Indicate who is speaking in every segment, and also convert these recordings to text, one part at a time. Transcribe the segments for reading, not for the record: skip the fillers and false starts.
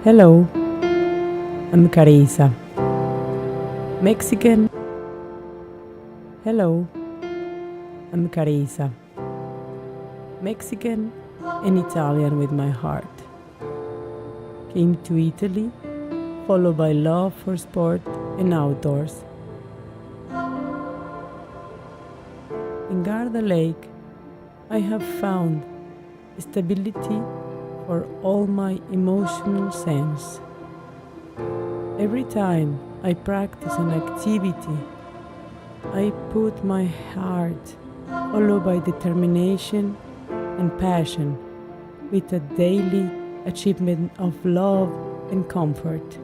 Speaker 1: Hello, I'm Carissa. Mexican. Hello, I'm Carissa. Mexican and Italian with my heart. Came to Italy, followed by love for sport and outdoors. In Garda Lake, I have found stability for all my emotional sense. Every time I practice an activity, I put my heart, followed by determination and passion, with a daily achievement of love and comfort.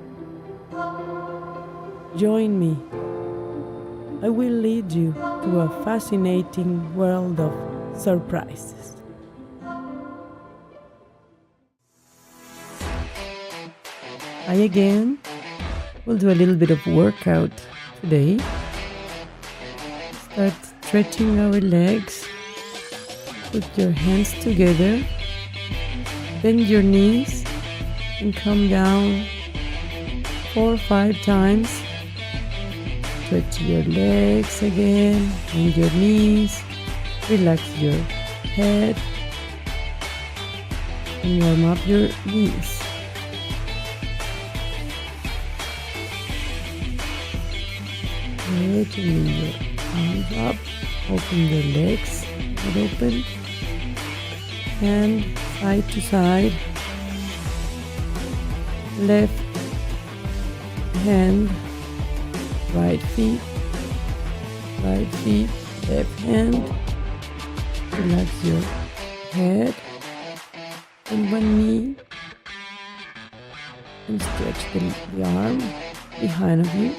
Speaker 1: Join me. I will lead you to a fascinating world of surprises. I again will do a little bit of workout today. Start stretching our legs. Put your hands together. Bend your knees and come down 4 or 5 times. Stretch your legs again, bend your knees, relax your head, and warm up your knees. Bring your arms up, open your legs wide open, hand side to side, left hand, right feet, left hand. Relax your head and one knee, and stretch the arm behind of you.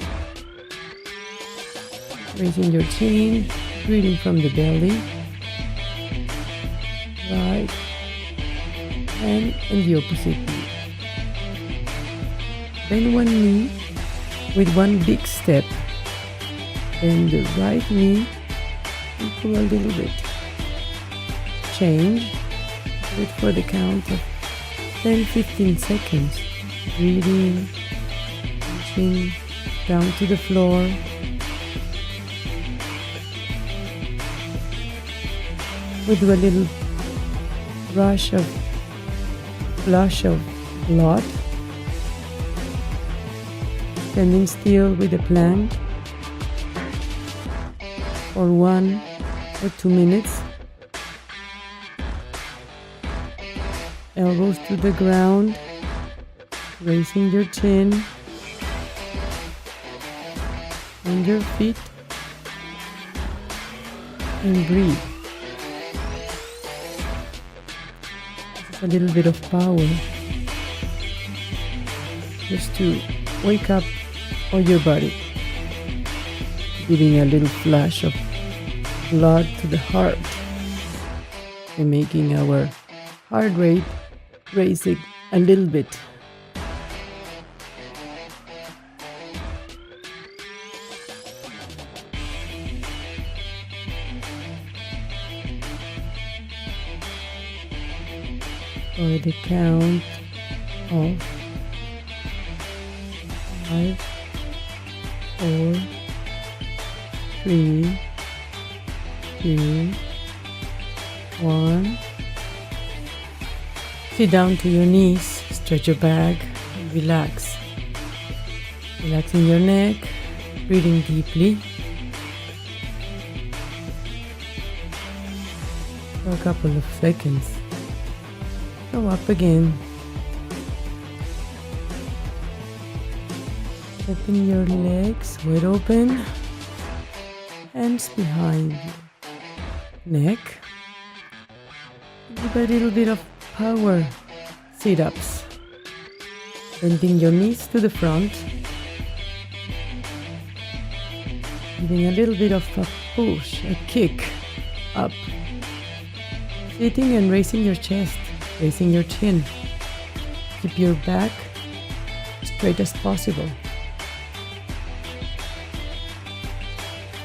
Speaker 1: Raising your chin, breathing from the belly. Right hand and the opposite knee. Bend one knee with one big step. Bend the right knee and pull a little bit. Change. Wait for the count of 10-15 seconds. Breathing, reaching down to the floor. We do a little flush of blood. Standing still with a plank for 1 or 2 minutes. Elbows to the ground, raising your chin and your feet, and breathe. A little bit of power just to wake up all your body, giving a little flash of blood to the heart and making our heart rate raising a little bit. For the count of 5, 4, 3, 2, 1. Sit down to your knees, stretch your back, and relax. Relaxing your neck, breathing deeply. For a couple of seconds. Go up again. Open your legs wide open. Hands behind your neck. Give a little bit of power sit-ups. Bending your knees to the front. Giving a little bit of a push, a kick up. Sitting and raising your chest. Raising your chin. Keep your back straight as possible.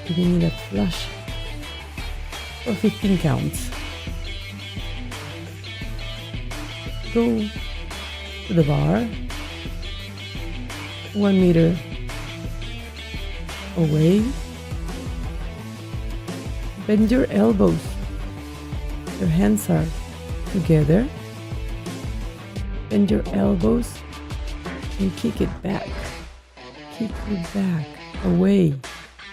Speaker 1: Giving it a flush for 15 counts. Go to the bar, 1 meter away. Bend your elbows. Your hands are together. Bend your elbows and kick it back. Kick it back, away,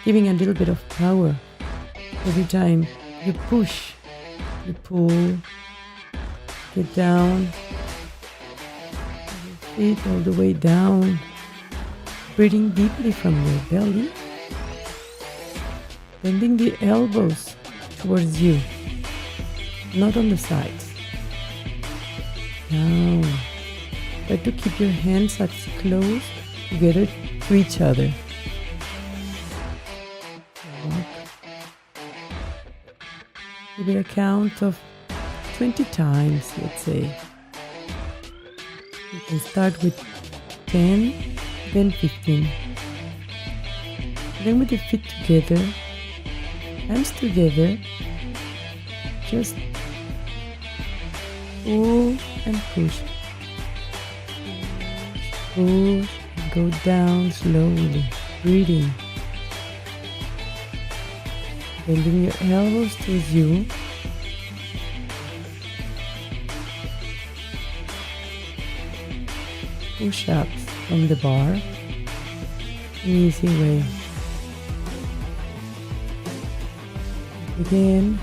Speaker 1: giving a little bit of power. Every time you push, you pull, get down, your feet all the way down. Breathing deeply from your belly. Bending the elbows towards you, not on the sides. Down. Try to keep your hands as close together to each other. Walk. Give it a count of 20 times, let's say. You can start with 10, then 15. Then with the feet together, hands together, just pull and push. Push and go down slowly, breathing. Bending your elbows towards you. Push-ups from the bar, an easy way. Again,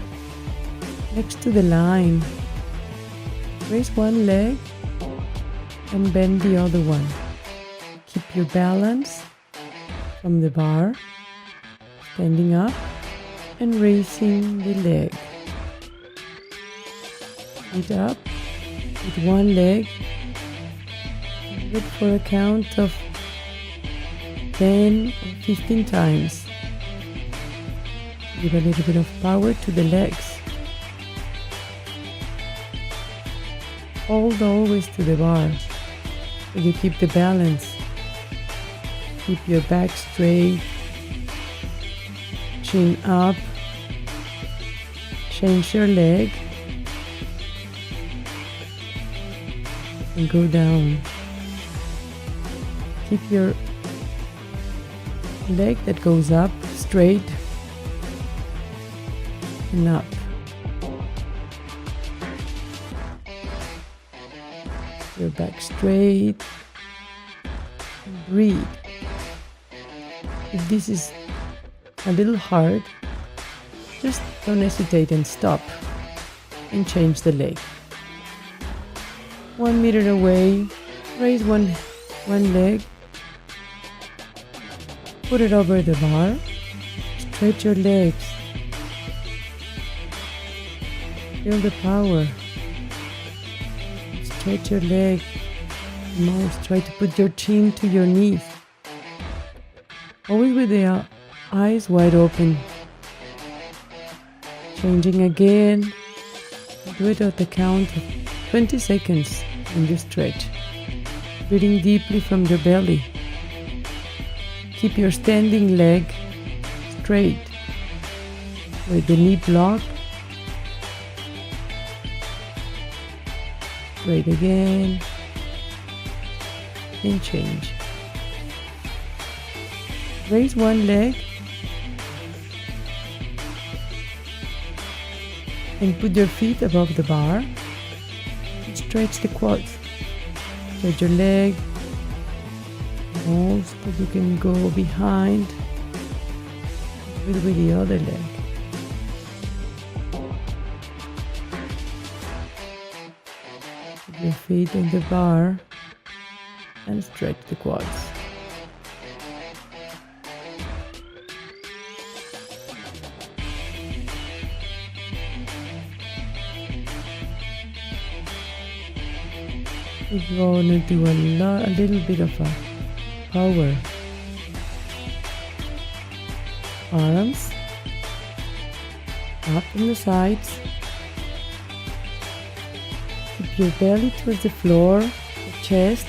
Speaker 1: next to the line, raise one leg and bend the other one. Keep your balance from the bar, standing up and raising the leg. Feet up with one leg. Good for a count of 10 or 15 times. Give a little bit of power to the legs. Hold always to the bar so you keep the balance. Keep your back straight, chin up, change your leg and go down. Keep your leg that goes up straight and up. Your back straight. Breathe. If this is a little hard, just don't hesitate and stop and change the leg. 1 meter away, raise one leg. Put it over the bar. Stretch your legs. Feel the power. Stretch your leg. Most try to put your chin to your knees. Always with the eyes wide open. Changing again. Do it at the count of 20 seconds and you stretch. Breathing deeply from your belly. Keep your standing leg straight with the knee block. Straight again. And change. Raise one leg and put your feet above the bar. And stretch the quads. Stretch your leg. Most that you can go behind with the other leg. Put your feet on the bar and stretch the quads. We're going to do a little bit of a power. Arms up on the sides. Keep your belly towards the floor, the chest.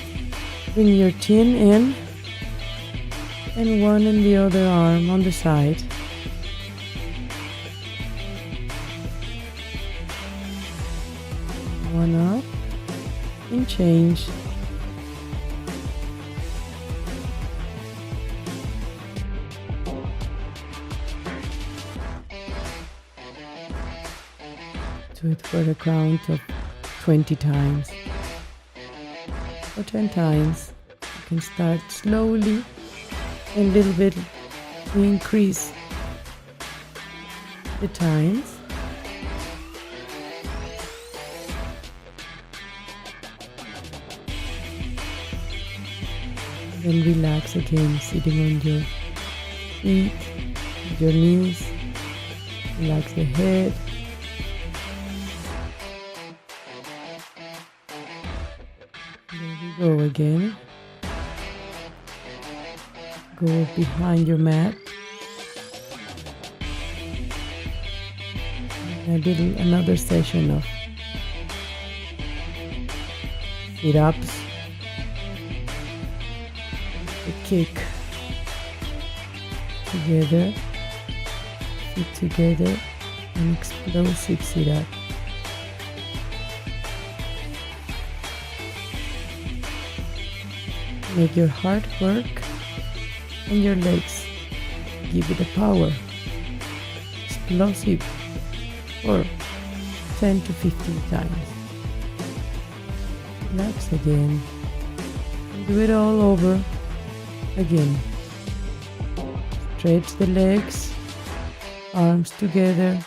Speaker 1: Bring your chin in and one and the other arm on the side. One up and change. it for a count of 20 times or 10 times. You can start slowly and a little bit increase the times. Then relax again, sitting on your feet, your knees. Relax the head. There we go again. Go behind your mat. And another session of sit-ups. The kick together. Feet together. An explosive sit-up. Make your heart work and your legs. Give it a power. Explosive for 10 to 15 times. Relax again. Do it all over again. Stretch the legs, arms together.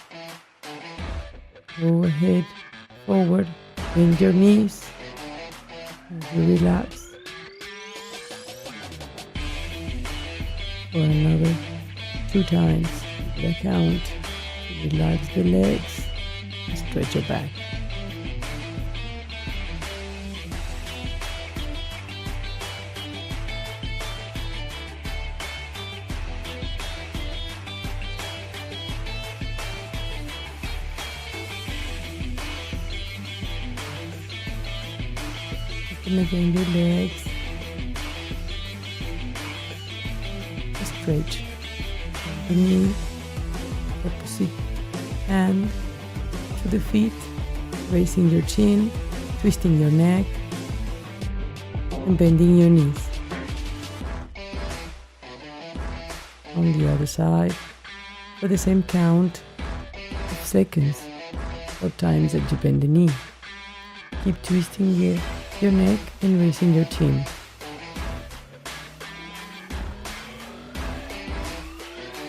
Speaker 1: Go ahead, forward, bend your knees. And you relax. For another 2 times. The count. Relax the legs and stretch your back. Open again your legs. Stretch the knee, opposite hand to the feet, raising your chin, twisting your neck, and bending your knees. On the other side, for the same count of seconds or times that you bend the knee. Keep twisting your neck and raising your chin.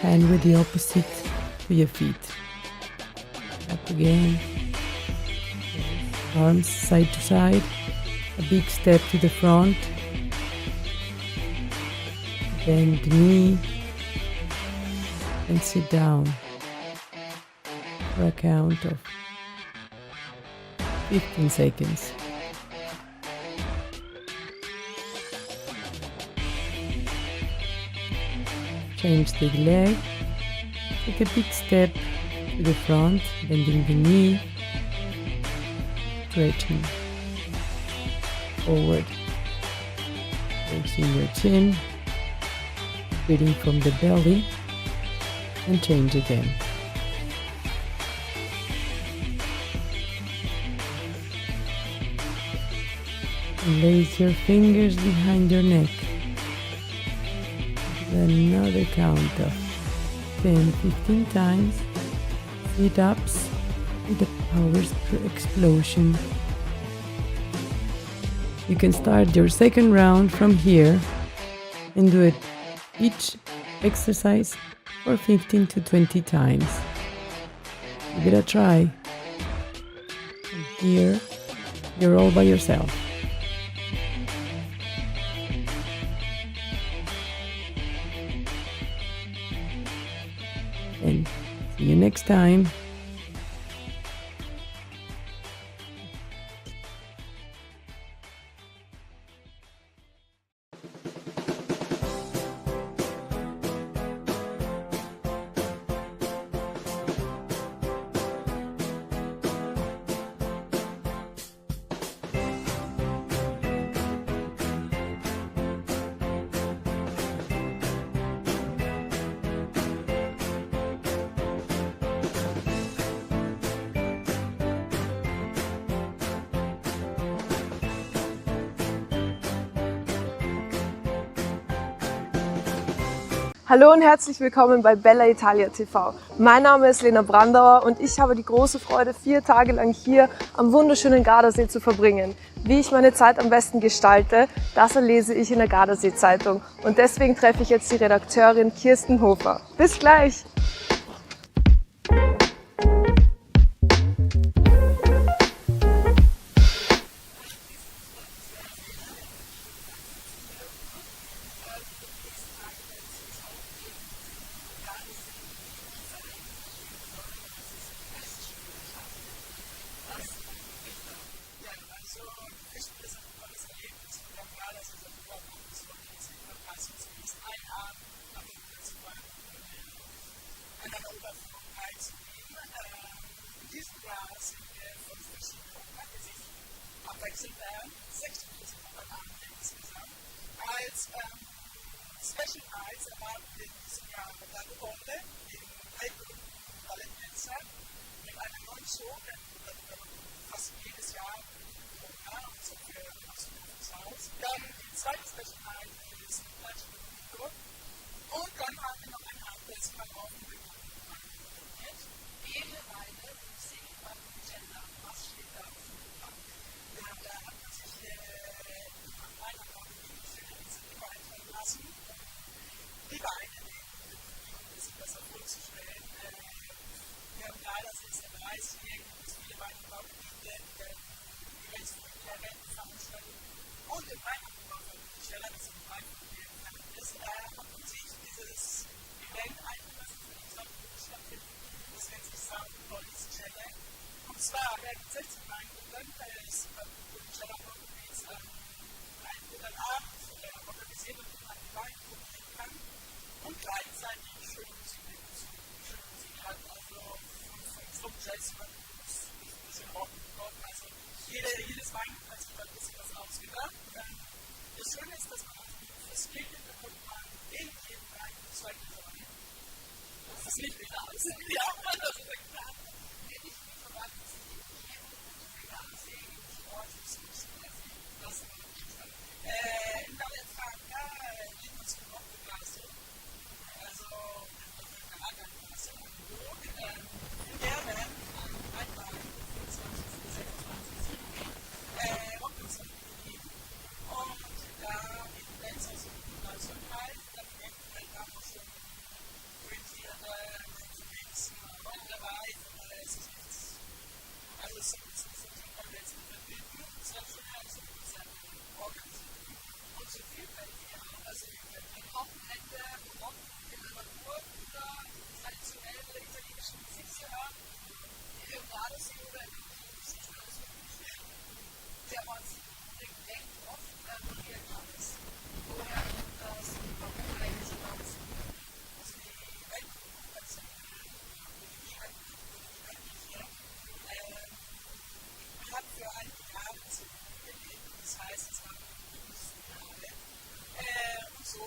Speaker 1: Hand with the opposite to your feet. Up again. Arms side to side. A big step to the front. Bend the knee. And sit down for a count of 15 seconds. Change the leg, take a big step to the front, bending the knee, stretching forward, raising your chin, breathing from the belly, and change again. And place your fingers behind your neck. Another count of 10-15 times. Sit-ups with a power explosion. You can start your second round from here and do it each exercise for 15 to 20 times. Give it a try. And here you're all by yourself. And see you next time.
Speaker 2: Hallo und herzlich willkommen bei Bella Italia TV. Mein Name ist Lena Brandauer und ich habe die große Freude, 4 Tage lang hier am wunderschönen Gardasee zu verbringen. Wie ich meine Zeit am besten gestalte, das lese ich in der Gardasee-Zeitung. Und deswegen treffe ich jetzt die Redakteurin Kirsten Hofer. Bis gleich!
Speaker 3: Abwechselnd werden, 60 am Abend insgesamt. Als Special Eyes erwarten wir in diesem Jahr eine Runde im alten Ballettnetzer mit einer neuen Show, denn wir fast jedes Jahr so für das Haus. Dann die zweite Special Eyes ist Deutsch und dann haben wir noch ein anderes Verkaufen bekommen. Jede Weile Musik von Gender. Was steht da auf dem Programm? Da hat man sich an meiner Initiative einfallen lassen. Die Weine, um das besser vorzustellen. Wir haben leider sehr weiß, hier gibt es viele Weinbaugebiete, die jetzt von der Rentenveranstaltung und im Weinbau von Schiller, das im Weinbau ist, hat man sich dieses Event eingelassen für die Gesamtgruppe stattfinden. Das nennt sich Police Challenge. Und zwar werden 16 Weingruppen, das Schiller Ruhrgebiets einen guten Abend organisiert und man die Wein probieren kann und gleichzeitig schöne Musik hat, also vom Jazzmann bis ein bisschen Rock. Also jedes Wein hat sich da ein bisschen was ausgedacht. Das Schöne ist, dass man das Geld bekommt man in jedem Wein 2 Liter Wein. Das ist nicht wieder alles. Wie auch man das getan hat. Wenn ich mich verwandelt, dass ich jeden Gardasee in die Orte des Fußballs das war in der Frage, wie man es noch begeistert. Also, der Lagerklasse Angebot. In der werden einmal 25, 26, 27 Rockkonzerte gegeben. Und da die Bands aus dem Nationalpark, dann denken wir da noch schon Rentiere, Leute dabei, es ist nichts. Also, es ist ein komplett verbinden. Es hat schon so Konzerte organisiert. Und so viel bei dir, also ein Wochenende, Rock in der Natur oder traditionelle italienische Musik zu hören, im Gardasee oder im Musikstück. Der Ort denkt oft, wie er kam ist. Woher das Warum eigentlich hinaus? Also die Weltkonzerte, die hier, hat für einige Jahre gelebt. Das heißt, es war Jahre. Und so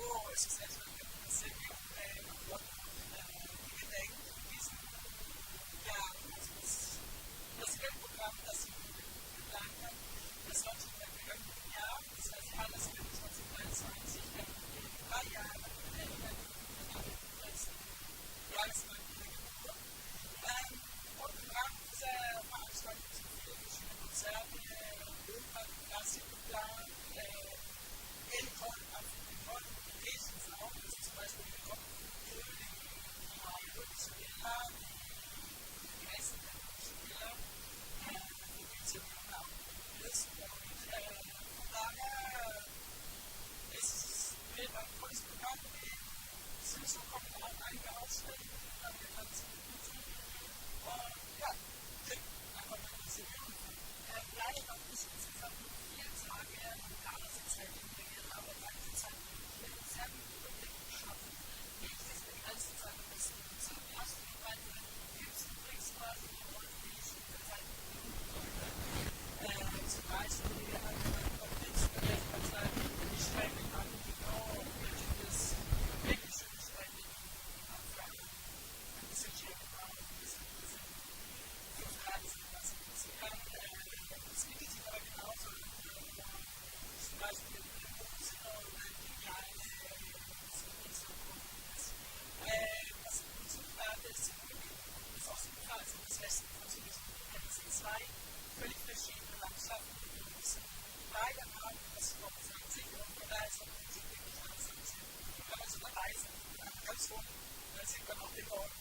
Speaker 3: völlig verschiedene Landschaften begrüßen. Beide haben das Schloss an sich und von daher ist auch nicht wirklich alles an sich. Wenn man so eine Reise ganz vorne, dann sieht man auch den Ort.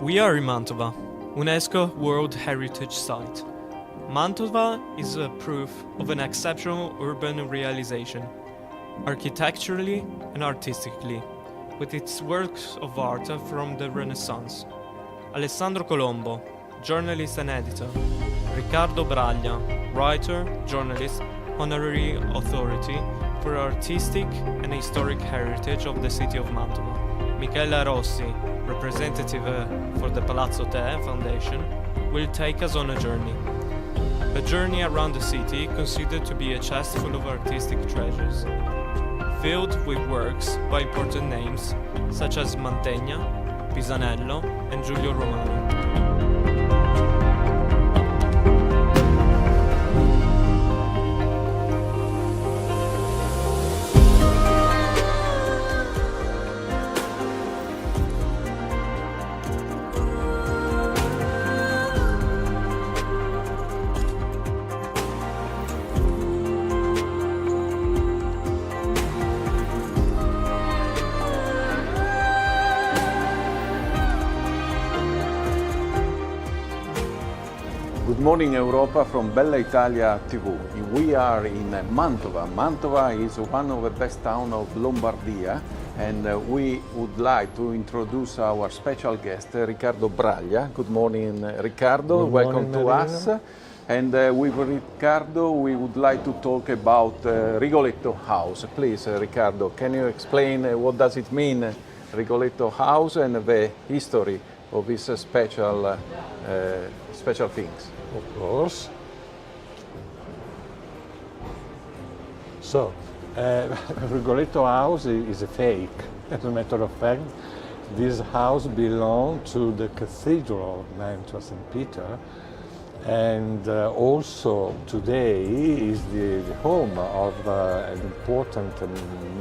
Speaker 4: We are in Mantova, UNESCO World Heritage Site. Mantova is a proof of an exceptional urban realization, architecturally and artistically, with its works of art from the Renaissance. Alessandro Colombo, journalist and editor. Riccardo Braglia, writer, journalist, honorary authority for artistic and historic heritage of the city of Mantova. Michela Rossi, representative for the Palazzo Te Foundation, will take us on a journey around the city considered to be a chest full of artistic treasures, filled with works by important names such as Mantegna, Pisanello and Giulio Romano.
Speaker 5: Good morning Europa from Bella Italia TV. We are in Mantova. Mantova is one of the best towns of Lombardia, and we would like to introduce our special guest, Riccardo Braglia. Good morning, Riccardo.
Speaker 6: Good
Speaker 5: Welcome
Speaker 6: morning,
Speaker 5: to us. And with Riccardo, we would like to talk about Rigoletto House. Please, Riccardo, can you explain what does it mean, Rigoletto House, and the history of this special things?
Speaker 6: Of course. So, Rigoletto House is a fake. As a matter of fact, this house belonged to the Cathedral of Mantua, St. Peter, and also today is the home of an important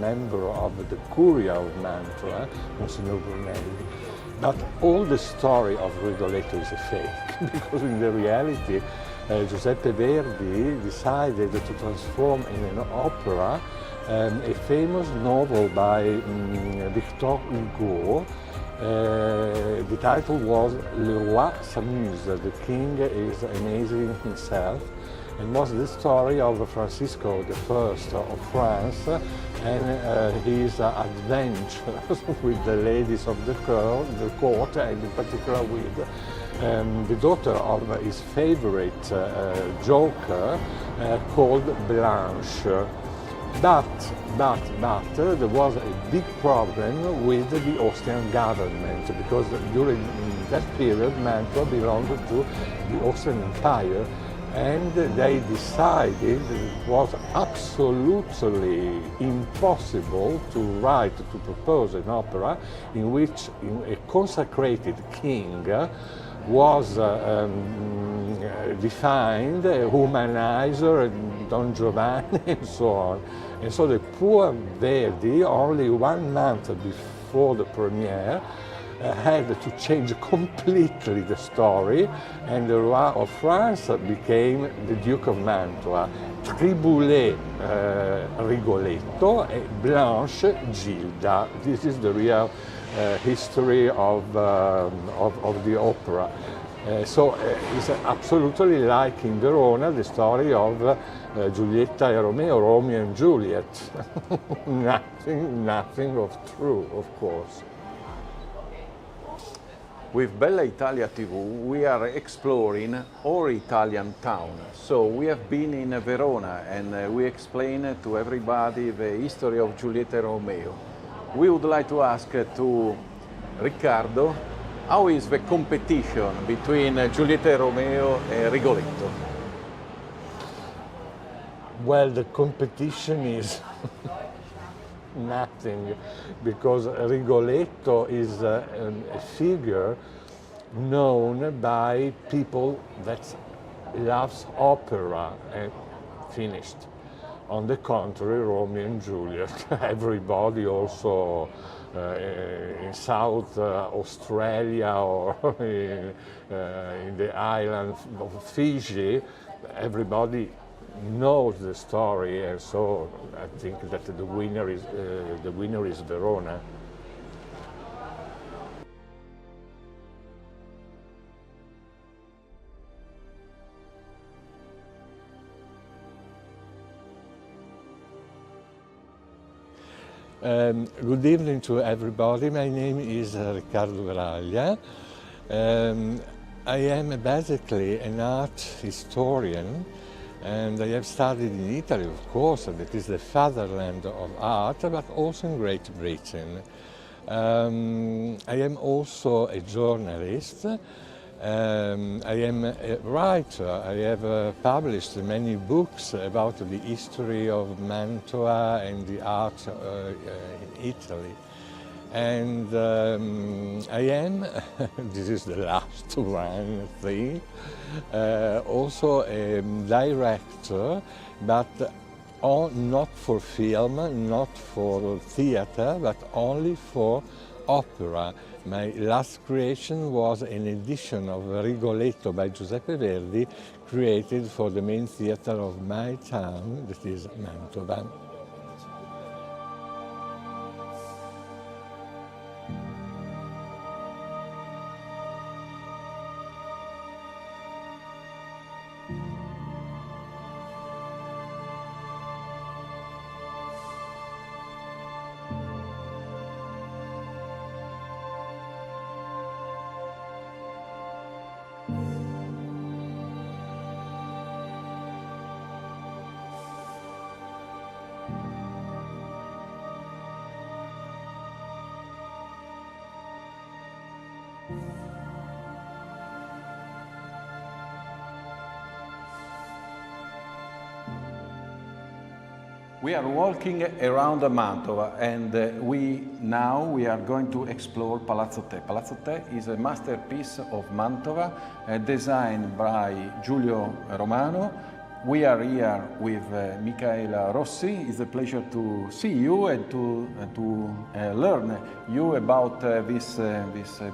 Speaker 6: member of the Curia of Mantua, Monsignor Brunelli. But all the story of Rigoletto is a fake, because in the reality, Giuseppe Verdi decided to transform in an opera a famous novel by Victor Hugo. The title was Le Roi s'amuse, the king is amazing himself, and was the story of Francisco I of France and his adventures with the ladies of the court, and in particular with the daughter of his favorite joker called Blanche. But there was a big problem with the Austrian government, because during that period Mantua belonged to the Austrian Empire, and they decided it was absolutely impossible to propose an opera in which a consecrated king was defined, a humanizer, Don Giovanni, and so on. And so the poor Verdi, only 1 month before the premiere, had to change completely the story, and the Roi of France became the Duke of Mantua. Triboulet Rigoletto, and Blanche Gilda. This is the real history of the opera. So it's absolutely like in Verona, the story of Giulietta and Romeo and Juliet. nothing of true, of course.
Speaker 5: With Bella Italia TV, we are exploring our Italian town. So we have been in Verona, and we explain to everybody the history of Giulietta and Romeo. We would like to ask to Riccardo, how is the competition between Giulietta and Romeo and Rigoletto?
Speaker 6: Well, the competition is nothing, because Rigoletto is a figure known by people that loves opera, and finished. On the contrary, Romeo and Juliet, everybody also in South Australia or in the island of Fiji, everybody knows the story, and so I think that the winner is Verona. Good evening to everybody. My name is Riccardo Graglia. I am basically an art historian, and I have studied in Italy, of course, and it is the fatherland of art, but also in Great Britain. I am also a journalist. I am a writer. I have published many books about the history of Mantua and the art in Italy. And I am, this is the last one thing, also a director, but not for film, not for theater, but only for opera. My last creation was an edition of Rigoletto by Giuseppe Verdi, created for the main theater of my town, that is Mantova.
Speaker 5: We are walking around Mantova, and we are going to explore Palazzo Te. Palazzo Te is a masterpiece of Mantova, designed by Giulio Romano. We are here with Micaela Rossi. It's a pleasure to see you and to learn you about this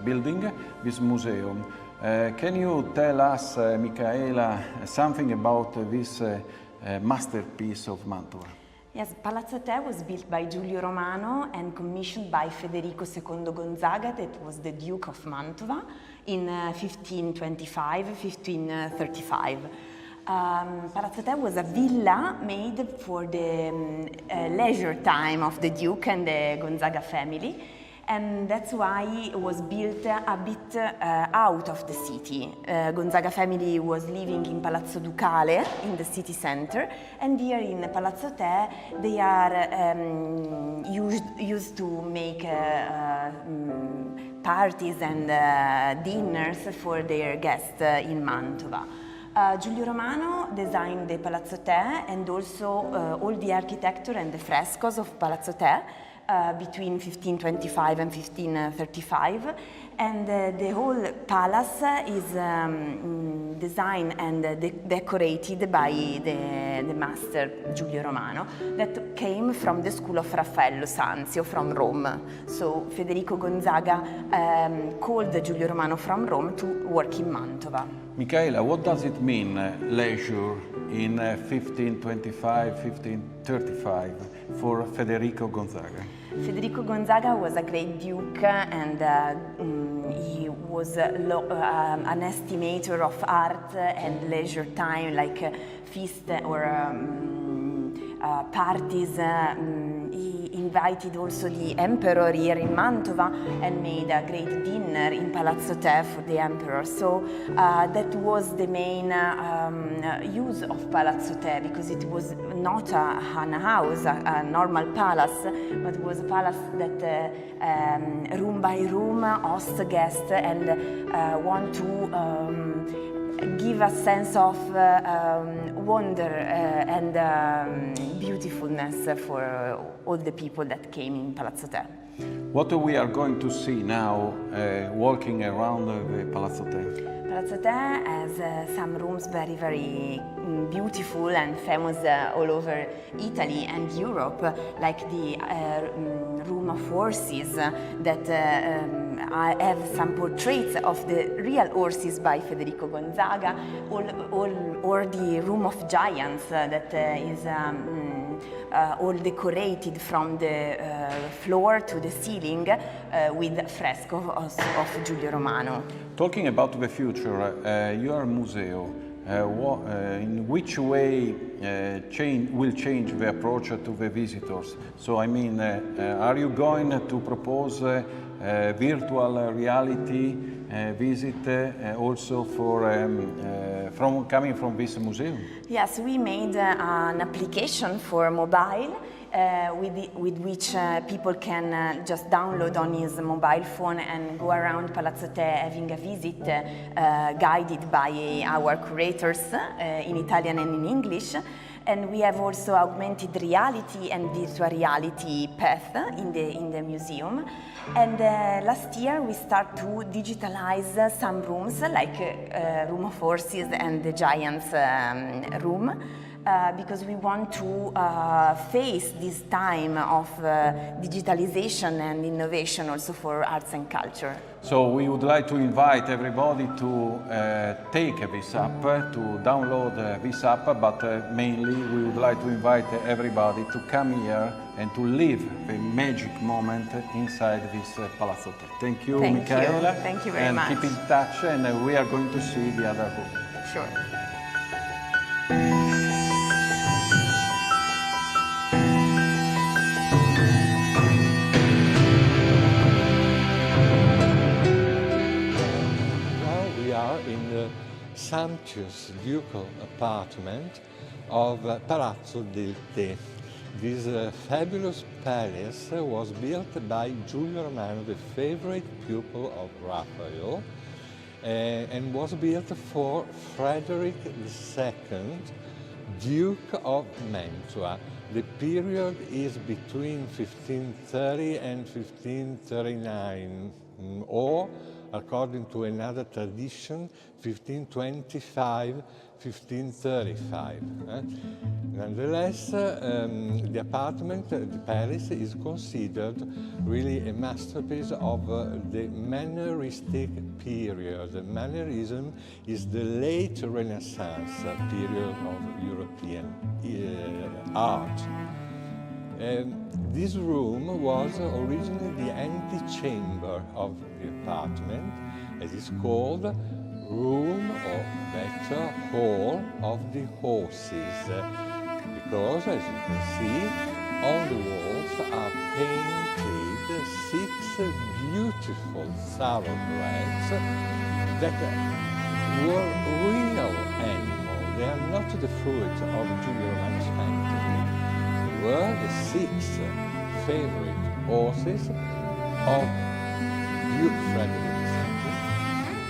Speaker 5: building, this museum. Can you tell us, Micaela, something about this masterpiece of Mantova?
Speaker 7: Yes, Palazzo Te was built by Giulio Romano and commissioned by Federico II Gonzaga, that was the Duke of Mantova, in 1535. Palazzo Te was a villa made for the leisure time of the Duke and the Gonzaga family, and that's why it was built a bit out of the city. Gonzaga family was living in Palazzo Ducale in the city center, and here in Palazzo Te they are used to make parties and dinners for their guests in Mantova. Giulio Romano designed the Palazzo Te and also all the architecture and the frescoes of Palazzo Te between 1525 and 1535, and the whole palace is designed and decorated by the master Giulio Romano, that came from the school of Raffaello Sanzio from Rome. So Federico Gonzaga called Giulio Romano from Rome to work in Mantova.
Speaker 5: Micaela, what does it mean, leisure, in 1525, 1535 for Federico Gonzaga?
Speaker 7: Federico Gonzaga was a great duke, and he was an estimator of art and leisure time, like feast or parties. He invited also the emperor here in Mantova and made a great dinner in Palazzo Te for the emperor. So that was the main use of Palazzo Te, because it was not a house, a normal palace, but it was a palace that room by room hosts guests and want to give a sense of wonder and beautifulness for all the people that came in Palazzo Te.
Speaker 5: What we are going to see now, walking around the Palazzo Te?
Speaker 7: Palazzo Te has some rooms very, very beautiful and famous all over Italy and Europe, like the room of horses that have some portraits of the real horses by Federico Gonzaga, or the room of giants that is all decorated from the floor to the ceiling with fresco of Giulio Romano.
Speaker 5: Talking about the future, your museum, in which way will change the approach to the visitors? So I mean, are you going to propose virtual reality visit also for coming from this museum?
Speaker 7: Yes, we made an application for mobile with which people can just download on his mobile phone and go around Palazzo Te having a visit guided by our curators in Italian and in English. And we have also augmented reality and virtual reality path in the museum. And last year we start to digitalize some rooms, like room of horses and the giants room, because we want to face this time of digitalization and innovation also for arts and culture.
Speaker 5: So we would like to invite everybody to take this app, to download this app, but mainly we would like to invite everybody to come here and to live the magic moment inside this Palazzo Te. Thank you, Micaela.
Speaker 7: Thank you very much.
Speaker 5: And keep in touch, and we are going to see the other room.
Speaker 7: Sure.
Speaker 6: In the sumptuous ducal apartment of Palazzo del Te. This fabulous palace was built by Giulio Romano, the favorite pupil of Raphael, and was built for Frederick II, Duke of Mantua. The period is between 1530 and 1539, or, according to another tradition, 1525, 1535. Nonetheless, the apartment, the Paris, is considered really a masterpiece of the Manneristic period. Mannerism is the late Renaissance period of European art. This room was originally the antechamber of the apartment, as it's called, room, or better, hall of the horses, because, as you can see, on the walls are painted 6 beautiful thoroughbreds that were real animals. They are not the fruit of Giulio Romano's fantasy. They were the 6 favorite horses of Duke Frederick II,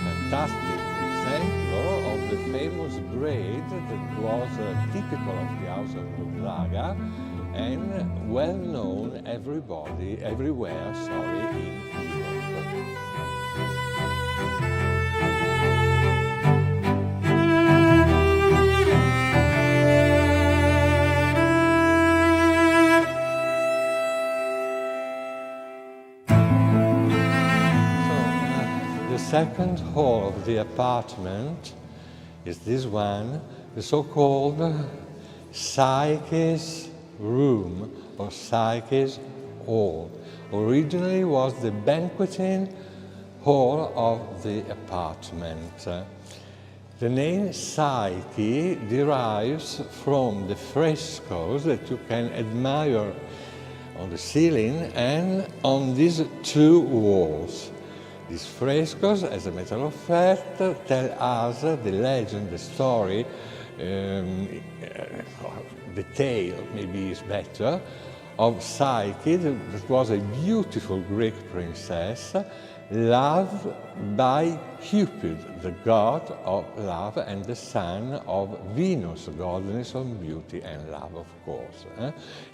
Speaker 6: fantastic example of the famous breed that was typical of the House of Gonzaga and well known everywhere, in Europe. The second hall of the apartment is this one, the so-called Psyche's room or Psyche's hall. Originally was the banqueting hall of the apartment. The name Psyche derives from the frescoes that you can admire on the ceiling and on these 2 walls. These frescoes, as a matter of fact, tell us the legend, the story, the tale maybe is better, of Psyche, that was a beautiful Greek princess, loved by Cupid, the god of love and the son of Venus, goddess of beauty and love, of course.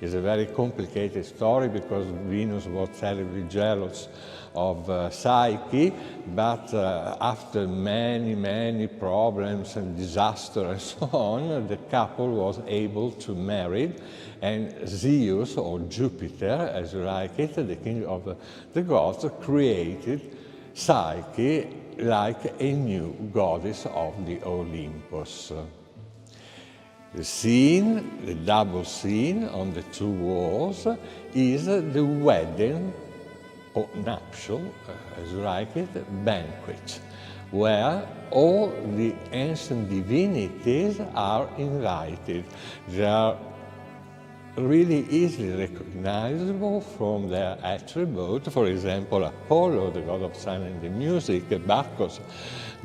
Speaker 6: It's a very complicated story because Venus was terribly jealous of Psyche, but after many problems and disaster and so on, the couple was able to marry, and Zeus, or Jupiter, as you like it, the king of the gods, created Psyche like a new goddess of the Olympus. The scene, the double scene on the 2 walls, is the wedding or nuptial, as you like it, banquet, where all the ancient divinities are invited. They are really easily recognizable from their attribute. For example, Apollo, the god of sun and the music, Bacchus,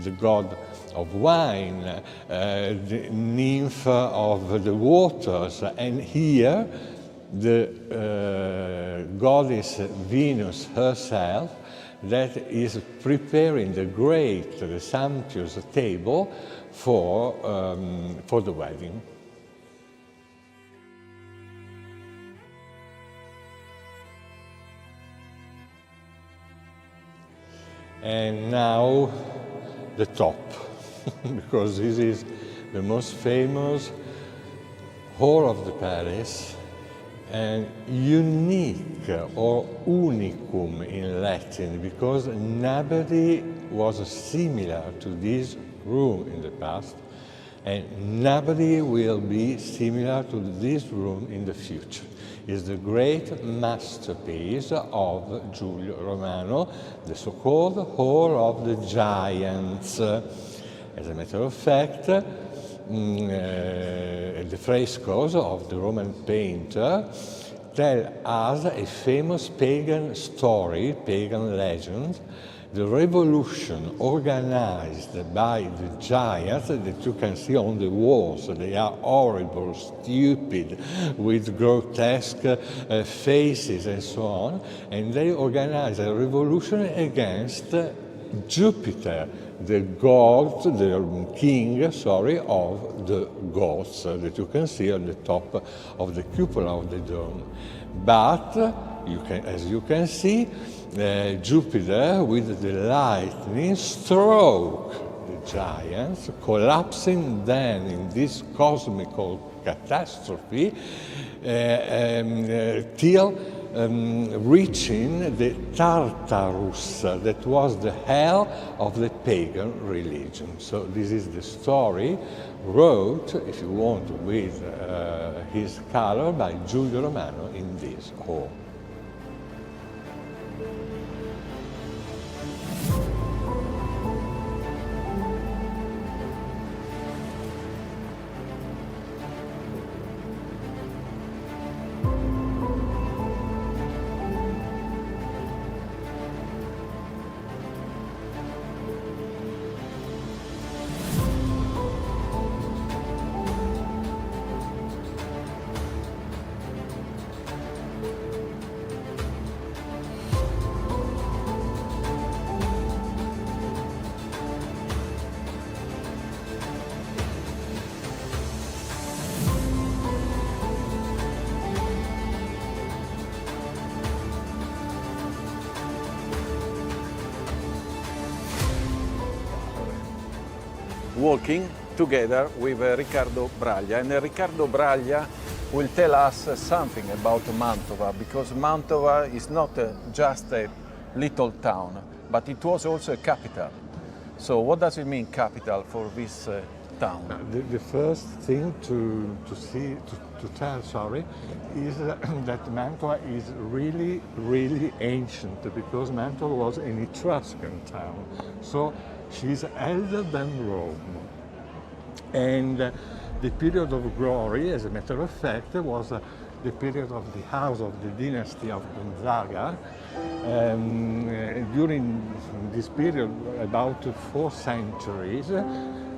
Speaker 6: the god of wine, the nymph of the waters, and here the goddess Venus herself that is preparing the great, the sumptuous table for the wedding. And now the top, because this is the most famous hall of the Paris and unique or unicum in Latin, because nobody was similar to this room in the past and nobody will be similar to this room in the future. Is the great masterpiece of Giulio Romano, the so-called Hall of the Giants. As a matter of fact, the frescoes of the Roman painter tell us a famous pagan story, pagan legend, the revolution organized by the giants that you can see on the walls. They are horrible, stupid, with grotesque faces and so on. And they organized a revolution against Jupiter, the god, the king, of the gods that you can see on the top of the cupola of the dome. But, as you can see, Jupiter, with the lightning, struck the giants, collapsing then in this cosmical catastrophe till reaching the Tartarus, that was the hell of the pagan religion. So this is the story wrote, if you want, with his color by Giulio Romano in this hall.
Speaker 5: Walking together with Riccardo Braglia, and Riccardo Braglia will tell us something about Mantova, because Mantova is not just a little town, but it was also a capital. So what does it mean, capital, for this town?
Speaker 6: The first thing to tell, is that Mantova is really, really ancient, because Mantova was an Etruscan town. So she's elder than Rome. And the period of glory, as a matter of fact, was the period of the house of the dynasty of Gonzaga. During this period, about 4 centuries,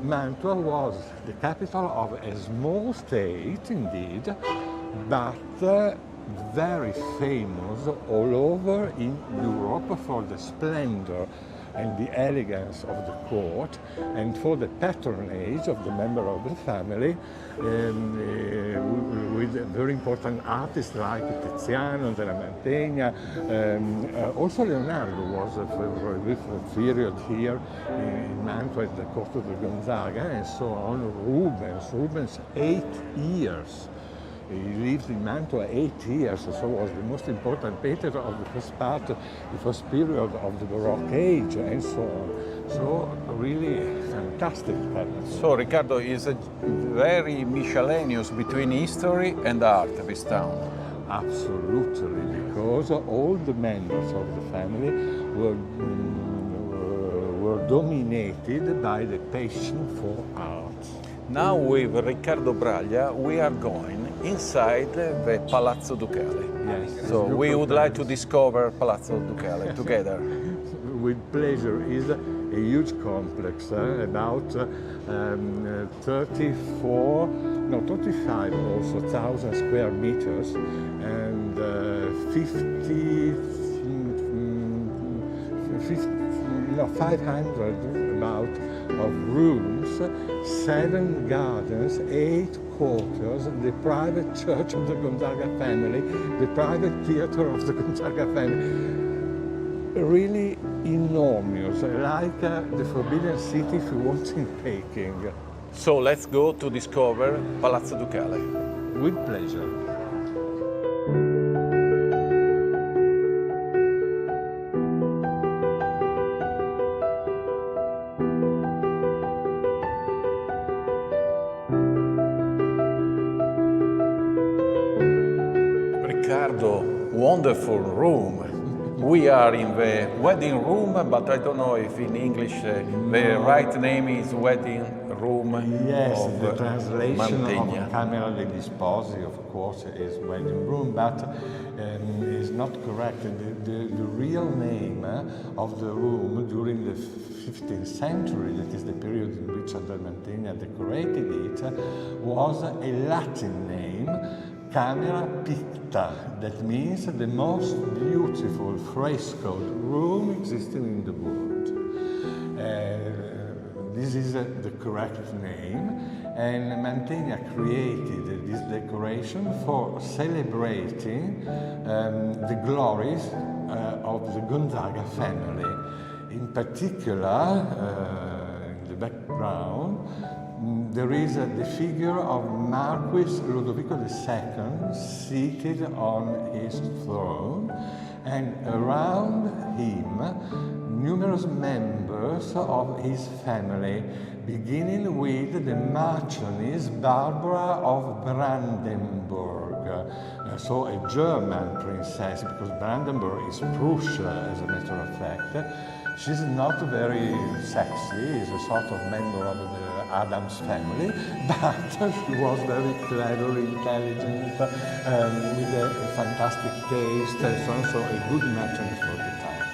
Speaker 6: Mantua was the capital of a small state, indeed, but very famous all over in Europe for the splendor and the elegance of the court, and for the patronage of the member of the family, with very important artists like Tiziano, della Mantegna. Also Leonardo was for a brief period here in Mantua at the court of the Gonzaga, and so on. Rubens 8 years. He lived in Mantua 8 years, so was the most important painter of the first period of the Baroque age, and so on. So really fantastic palace.
Speaker 5: So Riccardo, is very miscellaneous between history and art, this town.
Speaker 6: Absolutely, because all the members of the family were dominated by the passion for art.
Speaker 5: Now with Riccardo Braglia we are going inside the Palazzo Ducale.
Speaker 6: Yes.
Speaker 5: So we would like to discover Palazzo Ducale together.
Speaker 6: With pleasure. Is a huge complex, about 35,000 square meters, and 500 about of rooms, 7 gardens, 8 quarters, the private church of the Gonzaga family, the private theater of the Gonzaga family. Really enormous, like the Forbidden City if you want in Peking.
Speaker 5: So let's go to discover Palazzo Ducale.
Speaker 6: With pleasure.
Speaker 5: Riccardo, wonderful room. We are in the wedding room, but I don't know if in English the right name is wedding room.
Speaker 6: Yes,
Speaker 5: of
Speaker 6: the translation
Speaker 5: Mantegna.
Speaker 6: of Camera degli Sposi, of course, is wedding room, but is not correct. The real name of the room during the 15th century, that is the period in which Andrea Mantegna decorated it, was a Latin name, Camera Picta, that means the most beautiful frescoed room existing in the world. This is the correct name, and Mantegna created this decoration for celebrating the glories of the Gonzaga family. In particular, in the background, there is the figure of Marquis Ludovico II seated on his throne, and around him numerous members of his family, beginning with the Marchioness Barbara of Brandenburg, so a German princess, because Brandenburg is Prussia, as a matter of fact. She's not very sexy, is a sort of member of the Adams family, but she was very clever, intelligent, with a fantastic taste, and so a good matching for the time.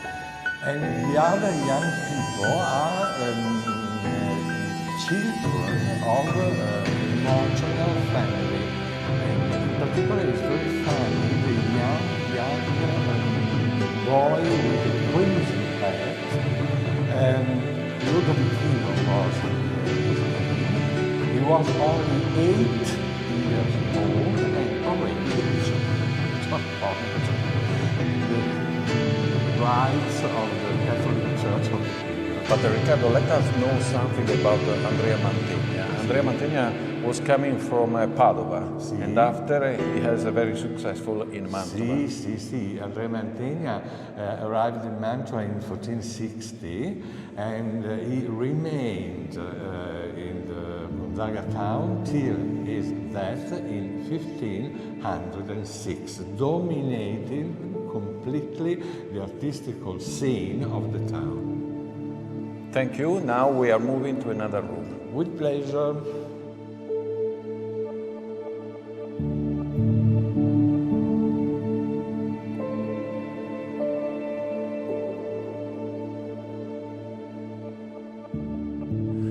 Speaker 6: And the other young people are children of marginal family. And in particular, it's very funny, the young boy with the crimson hat, Ludovicino was. He was only 8 years old and already reached the rights of the Catholic Church of the period.
Speaker 5: But Riccardo, let us know something about Andrea Mantegna. Andrea Mantegna was coming from Padova, and after he has a very successful in Mantova.
Speaker 6: Sì. Andrea Mantegna arrived in Mantua in 1460, and he remained in the Gonzaga town till his death in 1506, dominating completely the artistical scene of the town.
Speaker 5: Thank you. Now we are moving to another room.
Speaker 6: With pleasure.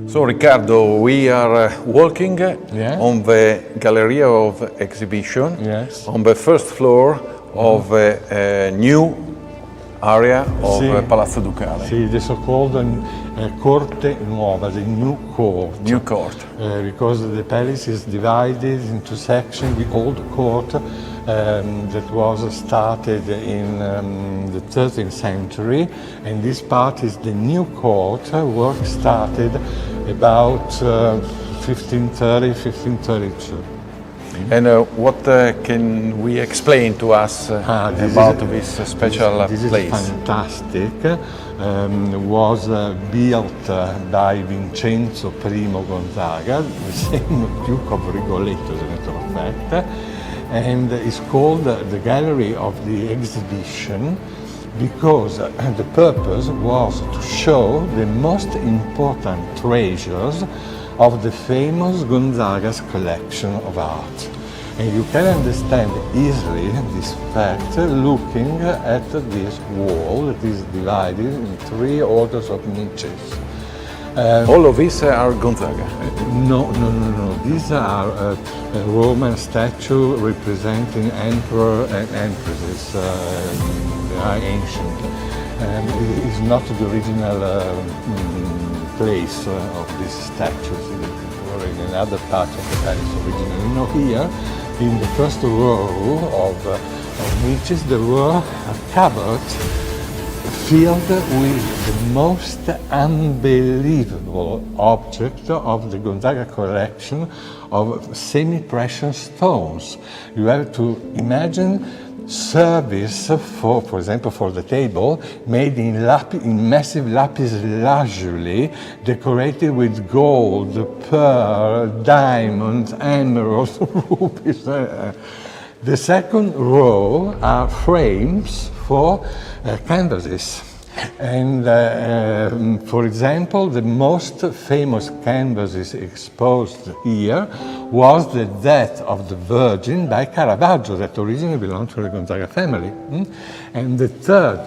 Speaker 5: So Riccardo, we are walking on the Galleria of Exhibition, on the first floor of a new area of Palazzo Ducale.
Speaker 6: Sì, the so-called Corte Nuova, the new court.
Speaker 5: New court.
Speaker 6: Because the palace is divided into sections. The old court that was started in the 13th century, and this part is the new court. Work started about 1530, 1532.
Speaker 5: And what can we explain to us about this special place?
Speaker 6: This is fantastic. Was built by Vincenzo I Gonzaga, the same Duke of Rigoletto, as a matter of fact, and it's called the Gallery of the Exhibition because the purpose was to show the most important treasures of the famous Gonzaga's collection of art. And you can understand easily this fact looking at this wall that is divided in 3 orders of niches.
Speaker 5: All of these are Gonzaga?
Speaker 6: No. These are Roman statues representing emperor and empresses. They are ancient. It is not the original place of these statues. They were in another part of the palace originally. No, here, in the first row of niches, there were a cupboard filled with the most unbelievable object of the Gonzaga collection of semi-precious stones. You have to imagine service for example, for the table, made in massive lapis lazuli, decorated with gold, pearl, diamonds, emeralds, rubies. The second row are frames for canvases. And for example, the most famous canvases exposed here was the Death of the Virgin by Caravaggio, that originally belonged to the Gonzaga family. And the third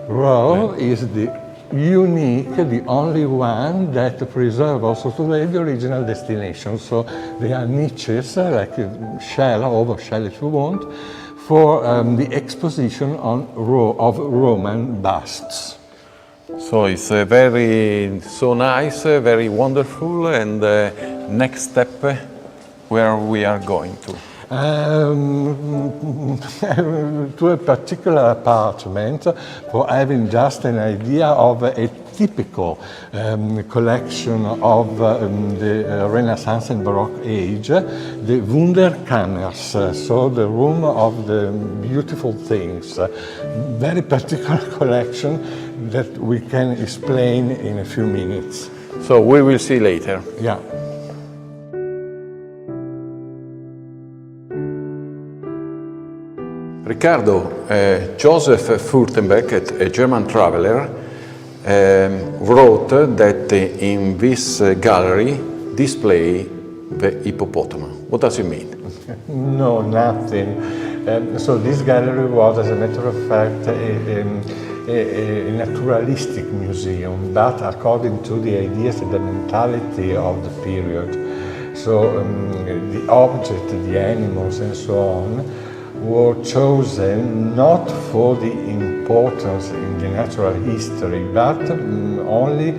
Speaker 6: row is the unique, the only one that preserves also today the original destination. So they are niches, like a shell, oval shell if you want, for the exposition of Roman busts.
Speaker 5: So it's so nice, very wonderful. And next step, where we are going to?
Speaker 6: To a particular apartment for having just an idea of a typical collection of the Renaissance and Baroque age, the Wunderkammers, so the room of the beautiful things. Very particular collection that we can explain in a few minutes.
Speaker 5: So we will see later.
Speaker 6: Yeah.
Speaker 5: Riccardo, Joseph Furtenberg, a German traveler, wrote that in this gallery display the hippopotamus. What does it mean?
Speaker 6: No, nothing. So this gallery was, as a matter of fact, a naturalistic museum, but according to the ideas and the mentality of the period. So the object, the animals and so on, were chosen not for the importance in the natural history, but only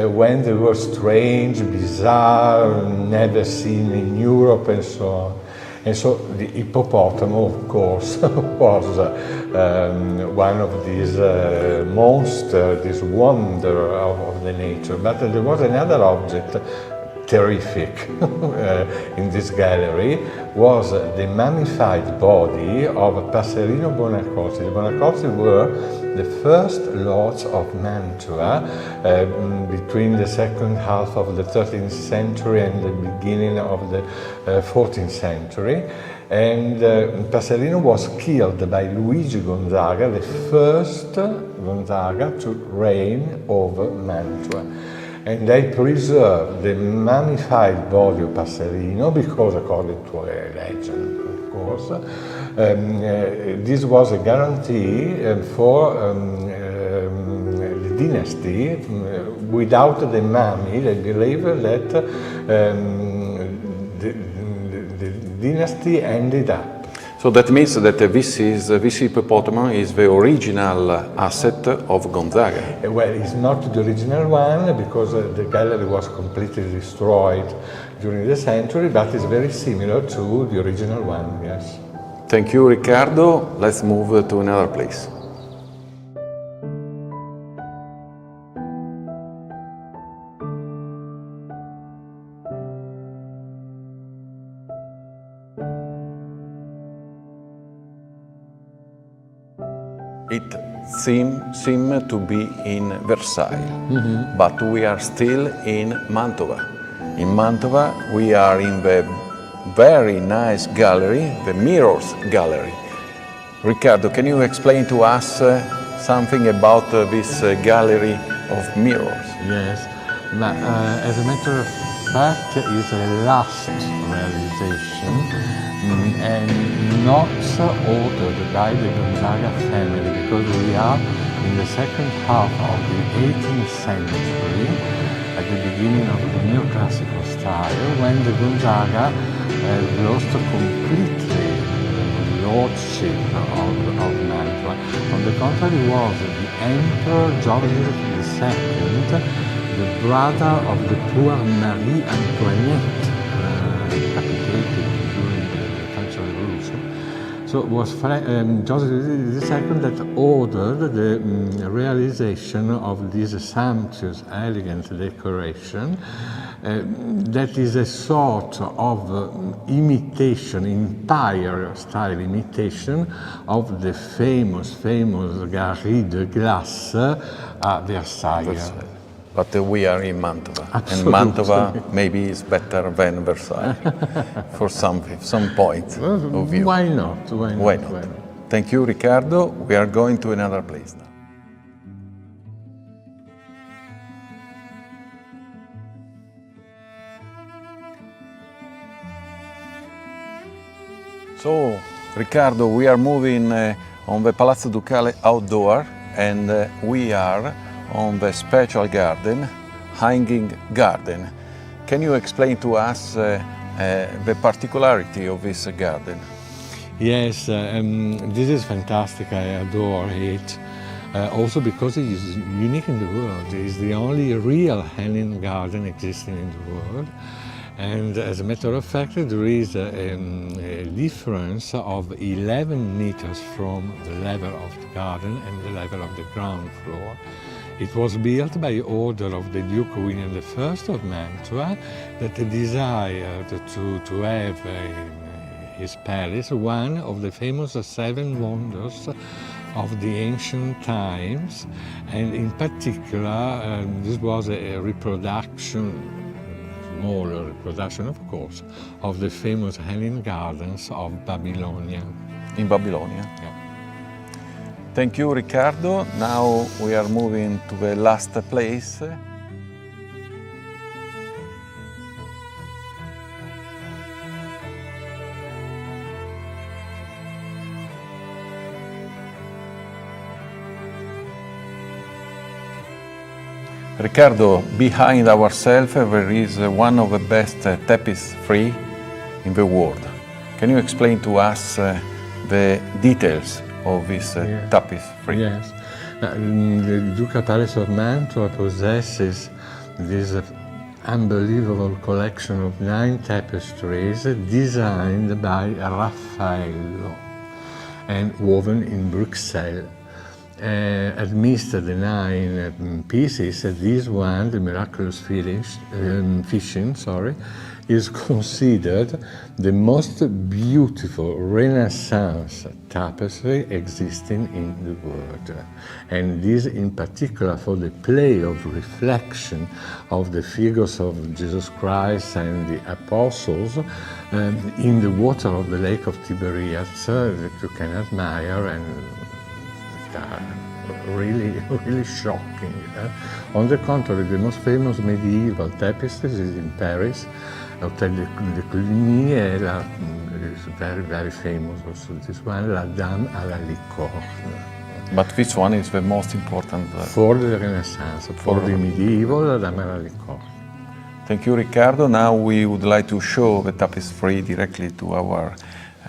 Speaker 6: when they were strange, bizarre, never seen in Europe and so on. And so the hippopotamus, of course, was one of these monsters, this wonder of the nature. But there was another object terrific in this gallery, was the mummified body of Passerino Buonaccorsi. The Buonaccorsi were the first lords of Mantua between the second half of the 13th century and the beginning of the 14th century. And Passerino was killed by Luigi Gonzaga, the first Gonzaga to reign over Mantua. And they preserved the mummified body of Passerino because, according to a legend, of course, this was a guarantee for the dynasty. Without the mummy, they believe that the dynasty ended up.
Speaker 5: So that means that this hippopotamus is the original asset of Gonzaga.
Speaker 6: Well, it's not the original one because the gallery was completely destroyed during the century, but it's very similar to the original one, yes.
Speaker 5: Thank you, Riccardo. Let's move to another place. It seems to be in Versailles, but we are still in Mantova. In Mantova, we are in the very nice gallery, the Mirrors Gallery. Riccardo, can you explain to us something about this gallery of mirrors?
Speaker 6: Yes, but as a matter of fact, it's a last realization and not ordered by the Gonzaga family, because we are in the second half of the 18th century, at the beginning of the neoclassical style, when the Gonzaga lost completely the lordship of Mantua. On the contrary, was the Emperor George II, the brother of the poor Marie Antoinette, decapitated during the French Revolution. So it was Joseph II that ordered the realization of this sumptuous, elegant decoration that is a sort of imitation, empire-style imitation of the famous Galerie de Glace at Versailles.
Speaker 5: But we are in Mantova,
Speaker 6: Absolutely.
Speaker 5: and Mantova maybe is better than Versailles for some point of view.
Speaker 6: Why not?
Speaker 5: Why not? Thank you, Riccardo. We are going to another place now. So, Riccardo, we are moving on the Palazzo Ducale outdoor, and we are on the special garden, hanging garden. Can you explain to us the particularity of this garden?
Speaker 6: Yes, this is fantastic. I adore it. Also because it is unique in the world. It is the only real hanging garden existing in the world. And as a matter of fact, there is a difference of 11 meters from the level of the garden and the level of the ground floor. It was built by order of the Duke William I of Mantua, that desired to have in his palace one of the famous seven wonders of the ancient times, and in particular this was a reproduction, smaller reproduction of course, of the famous Hanging Gardens of Babylonia.
Speaker 5: In Babylonia.
Speaker 6: Yeah.
Speaker 5: Thank you, Riccardo. Now we are moving to the last place. Riccardo, behind ourselves there is one of the best tapestry in the world. Can you explain to us the details of this tapestry?
Speaker 6: Yes. The Ducal Palace of Mantua possesses this unbelievable collection of 9 tapestries designed by Raffaello and woven in Bruxelles. Amidst the 9 pieces, this one, the Miraculous Fishing, is considered the most beautiful Renaissance tapestry existing in the world. And this in particular for the play of reflection of the figures of Jesus Christ and the apostles in the water of the Lake of Tiberias that you can admire and really shocking. On the contrary, the most famous medieval tapestry is in Paris. Hotel de Cluny is very famous also. This one, La Dame à la Licorne.
Speaker 5: But this one is the most important.
Speaker 6: For the Renaissance, for the medieval, La Dame à la Licorne.
Speaker 5: Thank you, Riccardo. Now we would like to show the tapestry directly to our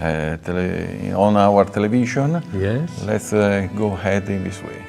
Speaker 5: on our television.
Speaker 6: Yes.
Speaker 5: Let's go ahead in this way.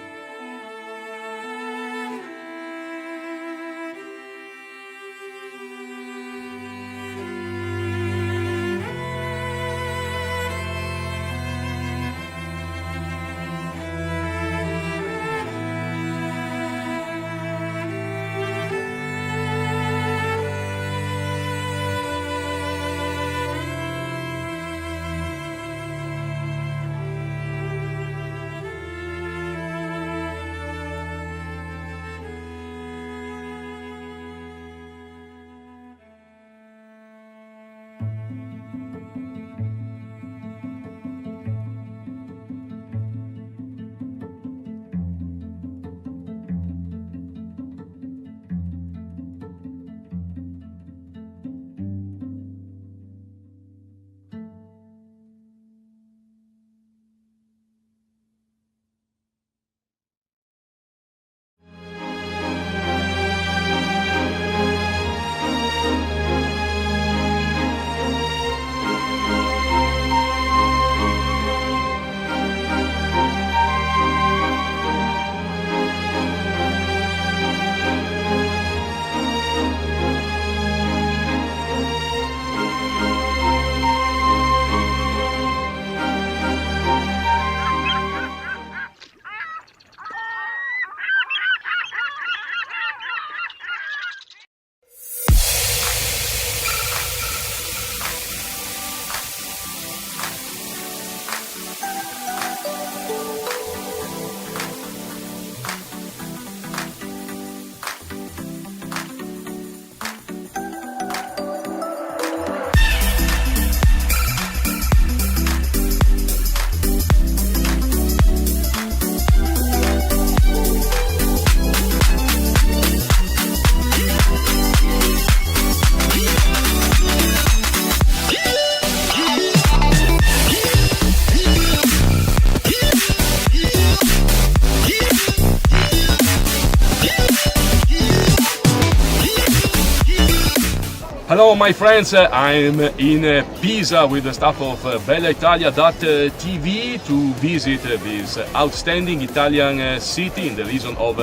Speaker 8: Hello my friends, I'm in Pisa with the staff of BellaItalia.tv to visit this outstanding Italian city in the region of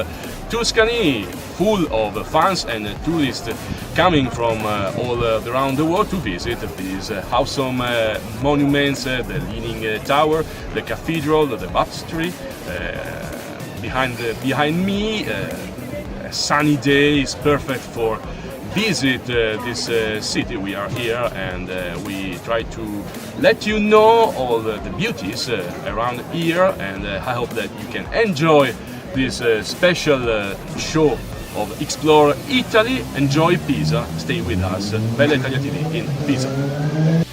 Speaker 8: Tuscany, full of fans and tourists coming from all around the world to visit these awesome monuments, the Leaning Tower, the cathedral, the baptistry. Behind me, a sunny day is perfect for visit this city. We are here and we try to let you know all the beauties around here, and I hope that you can enjoy this special show of Explore Italy. Enjoy Pisa, stay with us, Bella Italia TV in Pisa.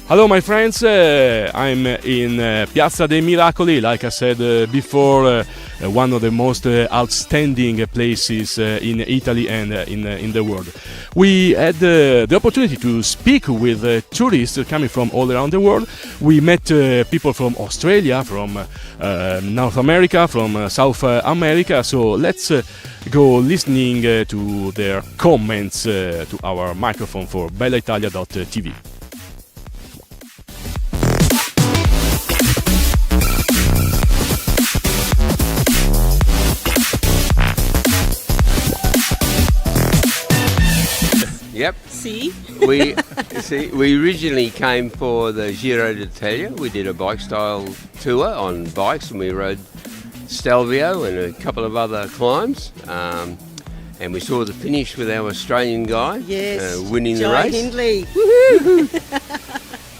Speaker 8: Hello my friends, I'm in Piazza dei Miracoli, like I said before, one of the most outstanding places in Italy and in the world. We had the opportunity to speak with tourists coming from all around the world. We met people from Australia, from North America, from South America, so let's go listening to their comments to our microphone for BellaItalia.tv.
Speaker 9: Yep.
Speaker 10: See?
Speaker 9: We originally came for the Giro d'Italia. We did a bike style tour on bikes, and we rode Stelvio and a couple of other climbs. And we saw the finish with our Australian guy winning the race.
Speaker 10: Hindley.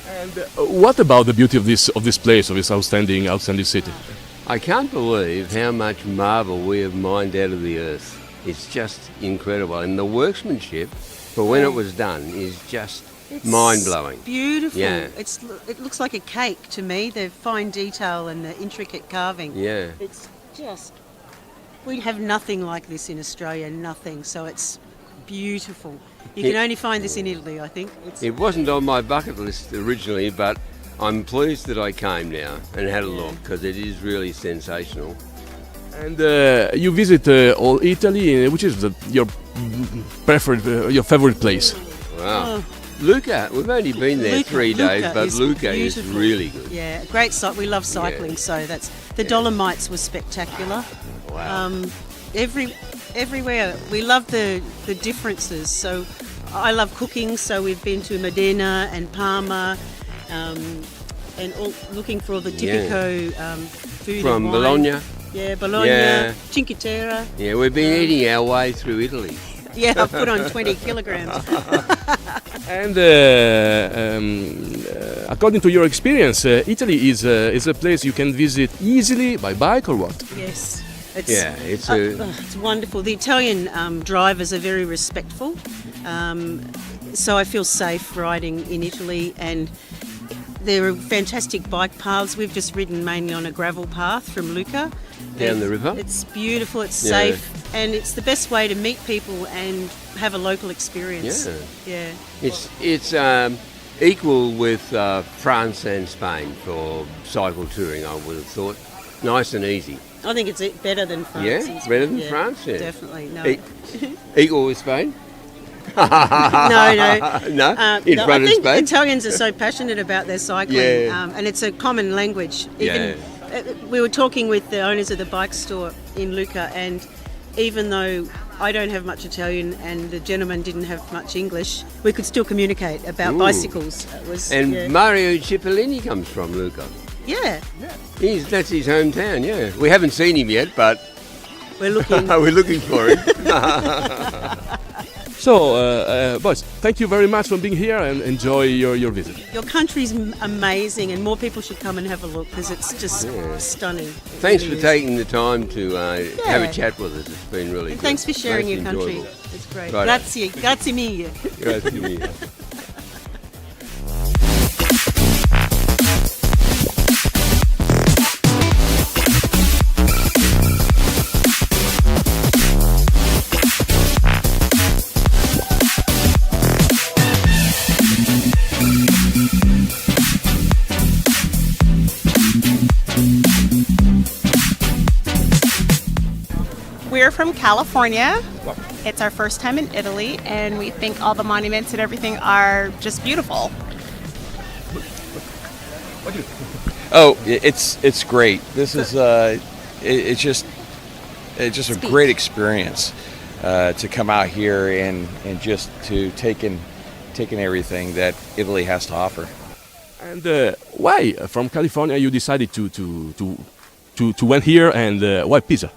Speaker 8: And what about the beauty of this place, of this outstanding city?
Speaker 9: I can't believe how much marble we have mined out of the earth. It's just incredible, and the workmanship for when it was done is just mind-blowing.
Speaker 10: Beautiful.
Speaker 9: Yeah.
Speaker 10: It looks like a cake to me, the fine detail and the intricate carving.
Speaker 9: Yeah.
Speaker 10: It's just, we have nothing like this in Australia, nothing, so it's beautiful. You can only find this in Italy, I think.
Speaker 9: It wasn't on my bucket list originally, but I'm pleased that I came now and had a look, because it is really sensational.
Speaker 8: And you visit all Italy, which is your favorite place?
Speaker 9: Wow. Lucca, we've only been there 3 days, but Lucca is really good.
Speaker 10: Yeah, great site. We love cycling, so that's the Dolomites was spectacular.
Speaker 9: Wow.
Speaker 10: Everywhere we love the differences. So I love cooking, so we've been to Modena and Parma, and looking for all the typico food
Speaker 9: From
Speaker 10: and wine.
Speaker 9: Bologna.
Speaker 10: Yeah, Bologna,
Speaker 9: Yeah.
Speaker 10: Cinque Terre.
Speaker 9: Yeah, we've been eating our way through Italy.
Speaker 10: Yeah, I've put on 20 kilograms.
Speaker 8: And according to your experience, Italy is a place you can visit easily by bike or what?
Speaker 10: Yes.
Speaker 9: It's
Speaker 10: wonderful. The Italian drivers are very respectful, so I feel safe riding in Italy, and there are fantastic bike paths. We've just ridden mainly on a gravel path from Lucca.
Speaker 9: Down the river.
Speaker 10: It's beautiful, it's
Speaker 9: Yeah.
Speaker 10: safe, and it's the best way to meet people and have a local experience.
Speaker 9: Yeah.
Speaker 10: Yeah.
Speaker 9: It's equal with France and Spain for cycle touring, I would have thought. Nice and easy.
Speaker 10: I think it's better than France.
Speaker 9: Yeah,
Speaker 10: and
Speaker 9: better than
Speaker 10: Spain.
Speaker 9: France, yeah.
Speaker 10: Definitely, no.
Speaker 9: Equal with Spain?
Speaker 10: No.
Speaker 9: No? In
Speaker 10: No,
Speaker 9: front
Speaker 10: I
Speaker 9: of
Speaker 10: think
Speaker 9: Spain?
Speaker 10: Italians are so passionate about their cycling,
Speaker 9: Yeah.
Speaker 10: and it's a common language. Even we were talking with the owners of the bike store in Lucca, and even though I don't have much Italian and the gentleman didn't have much English, we could still communicate about
Speaker 9: Ooh.
Speaker 10: bicycles. It was,
Speaker 9: And
Speaker 10: yeah.
Speaker 9: Mario Cipollini comes from Lucca.
Speaker 10: Yeah,
Speaker 9: That's his hometown, yeah. We haven't seen him yet, but
Speaker 10: we're looking.
Speaker 9: we're looking for him.
Speaker 8: So, boys, thank you very much for being here and enjoy your visit.
Speaker 10: Your country's amazing, and more people should come and have a look because it's just stunning. It
Speaker 9: Thanks
Speaker 10: really
Speaker 9: for
Speaker 10: is.
Speaker 9: taking the time to have a
Speaker 10: Yeah.
Speaker 9: chat with us. It's been really
Speaker 10: And
Speaker 9: good.
Speaker 10: thanks for sharing
Speaker 9: Most
Speaker 10: your country.
Speaker 9: enjoyable.
Speaker 10: It's great.
Speaker 9: Right.
Speaker 10: Grazie, grazie mille.
Speaker 9: Grazie mille.
Speaker 11: We're from California. It's our first time in Italy, and we think all the monuments and everything are just beautiful.
Speaker 12: Oh, it's great. This is it's just a great experience to come out here and just to take in everything that Italy has to offer.
Speaker 8: And why from California you decided to went here, and why Pisa?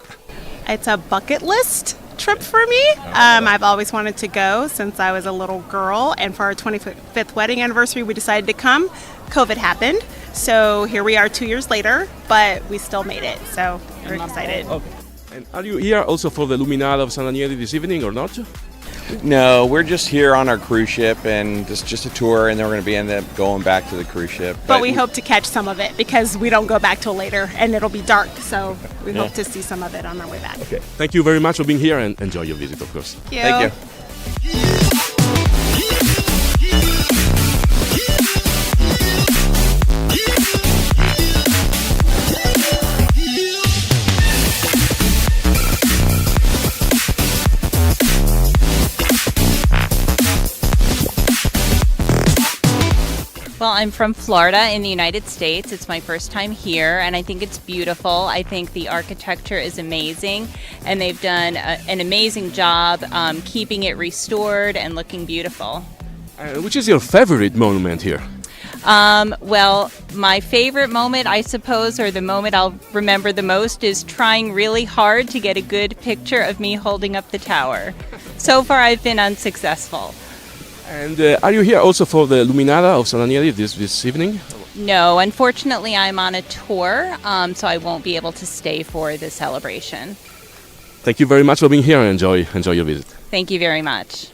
Speaker 11: It's a bucket list trip for me. I've always wanted to go since I was a little girl, and for our 25th wedding anniversary, we decided to come. COVID happened, so here we are 2 years later, but we still made it, so we're excited.
Speaker 8: Okay. And are you here also for the Luminara of San Daniele this evening or not?
Speaker 12: No, we're just here on our cruise ship, and this is just a tour, and then we're going to end up going back to the cruise ship.
Speaker 11: But we hope to catch some of it because we don't go back till later, and it'll be dark, so we
Speaker 12: Yeah.
Speaker 11: hope to see some of it on our way back.
Speaker 8: Okay. Thank you very much for being here, and enjoy your visit, of course.
Speaker 11: Thank you.
Speaker 13: Well, I'm from Florida in the United States. It's my first time here, and I think it's beautiful. I think the architecture is amazing, and they've done an amazing job keeping it restored and looking beautiful.
Speaker 8: Which is your favorite monument here?
Speaker 13: Well, my favorite moment, I suppose, or the moment I'll remember the most, is trying really hard to get a good picture of me holding up the tower. So far, I've been unsuccessful.
Speaker 8: And are you here also for the Luminara of San Daniele this evening?
Speaker 13: No, unfortunately, I'm on a tour, so I won't be able to stay for the celebration.
Speaker 8: Thank you very much for being here, and enjoy your visit.
Speaker 13: Thank you very much.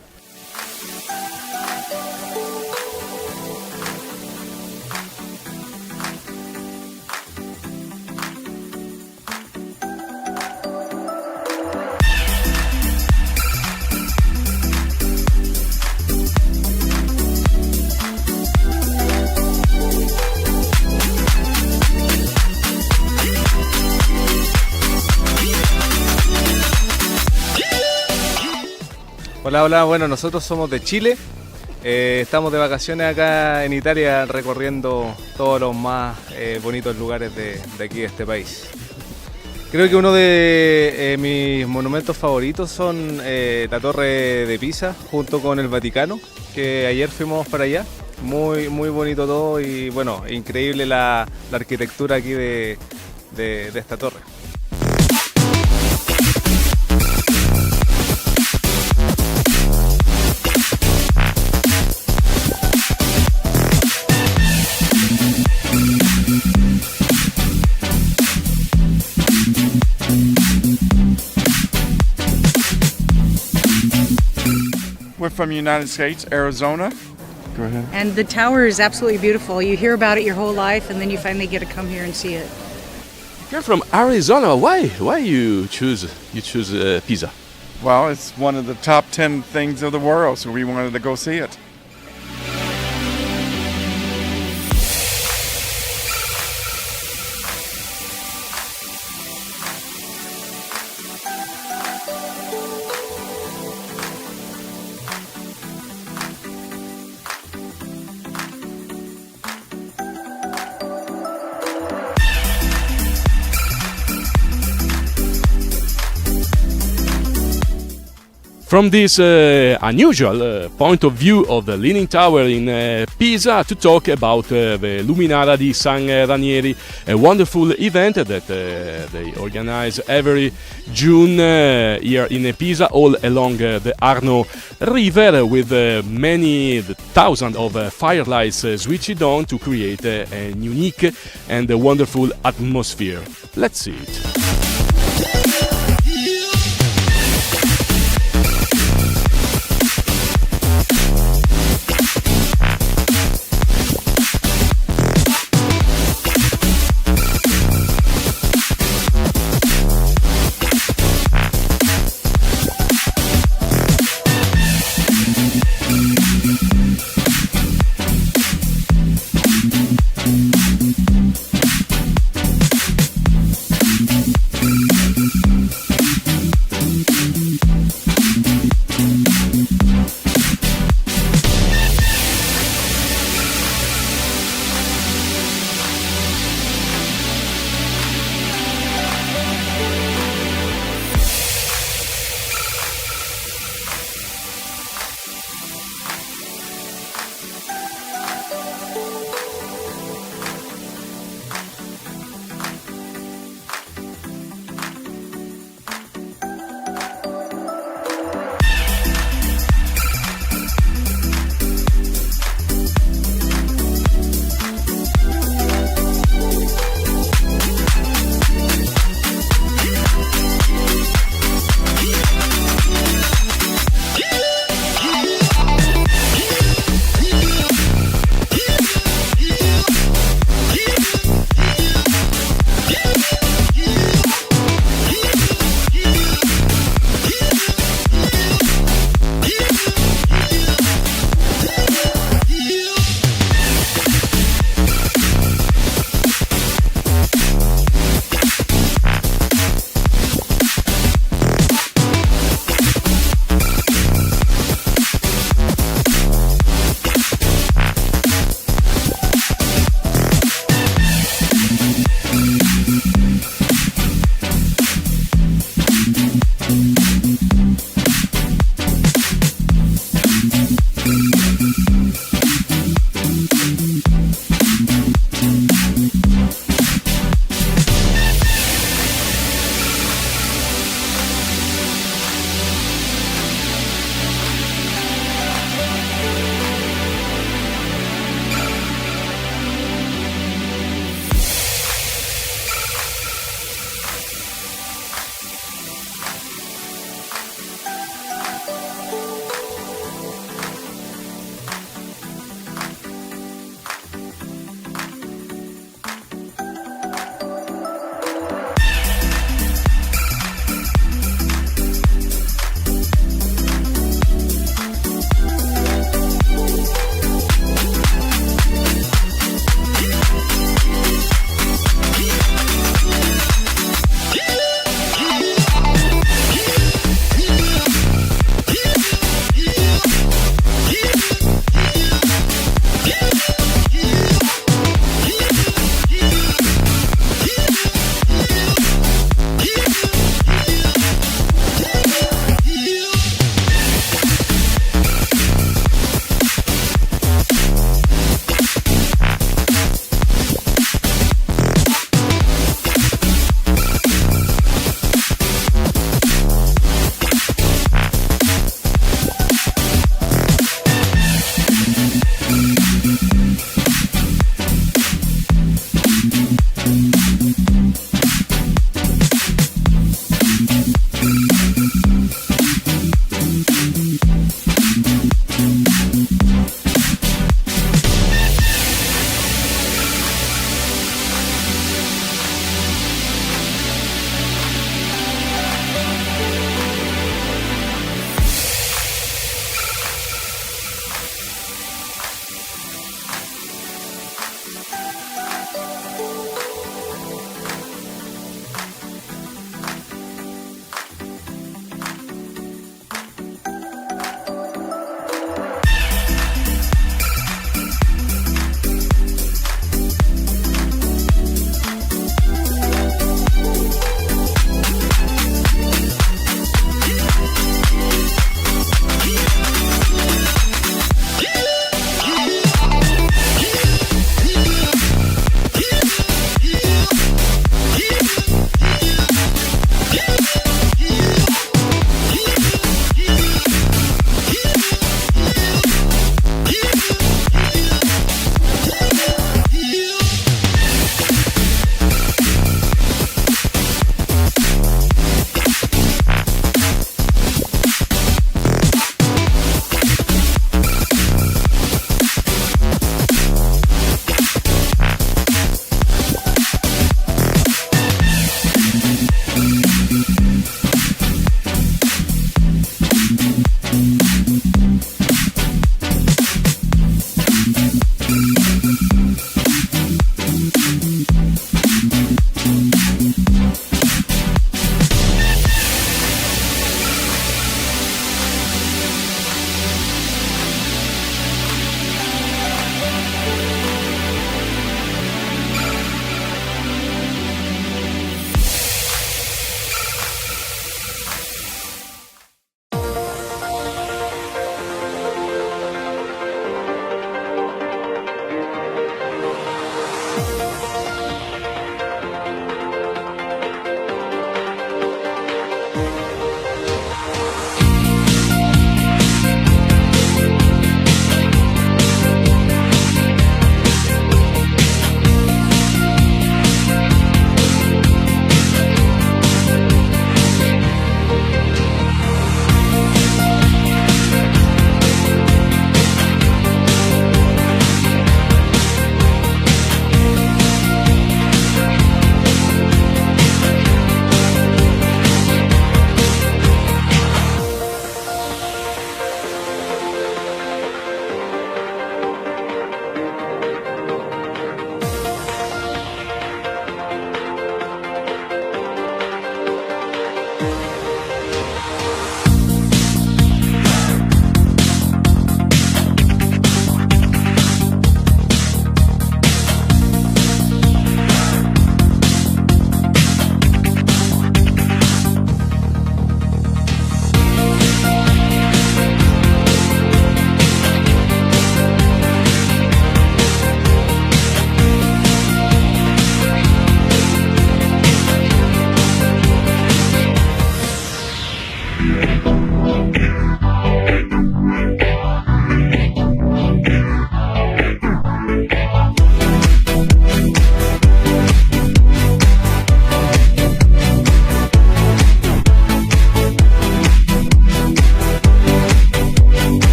Speaker 14: Hola, hola, bueno, nosotros somos de Chile, estamos de vacaciones acá en Italia recorriendo todos los más bonitos lugares de aquí de este país. Creo que uno de mis monumentos favoritos son la Torre de Pisa junto con el Vaticano, que ayer fuimos para allá. Muy, muy bonito todo y bueno, increíble la arquitectura aquí de esta torre.
Speaker 15: We're from the United States, Arizona. Go ahead.
Speaker 16: And the tower is absolutely beautiful. You hear about it your whole life, and then you finally get to come here and see it.
Speaker 8: You're from Arizona. Why? Why you choose Pisa?
Speaker 15: Well, it's one of the top 10 things of the world, so we wanted to go see it.
Speaker 8: From this unusual point of view of the Leaning Tower in Pisa, to talk about the Luminara di San Ranieri, a wonderful event that they organize every June here in Pisa, all along the Arno River, with many thousands of firelights switched on to create a unique and a wonderful atmosphere. Let's see it.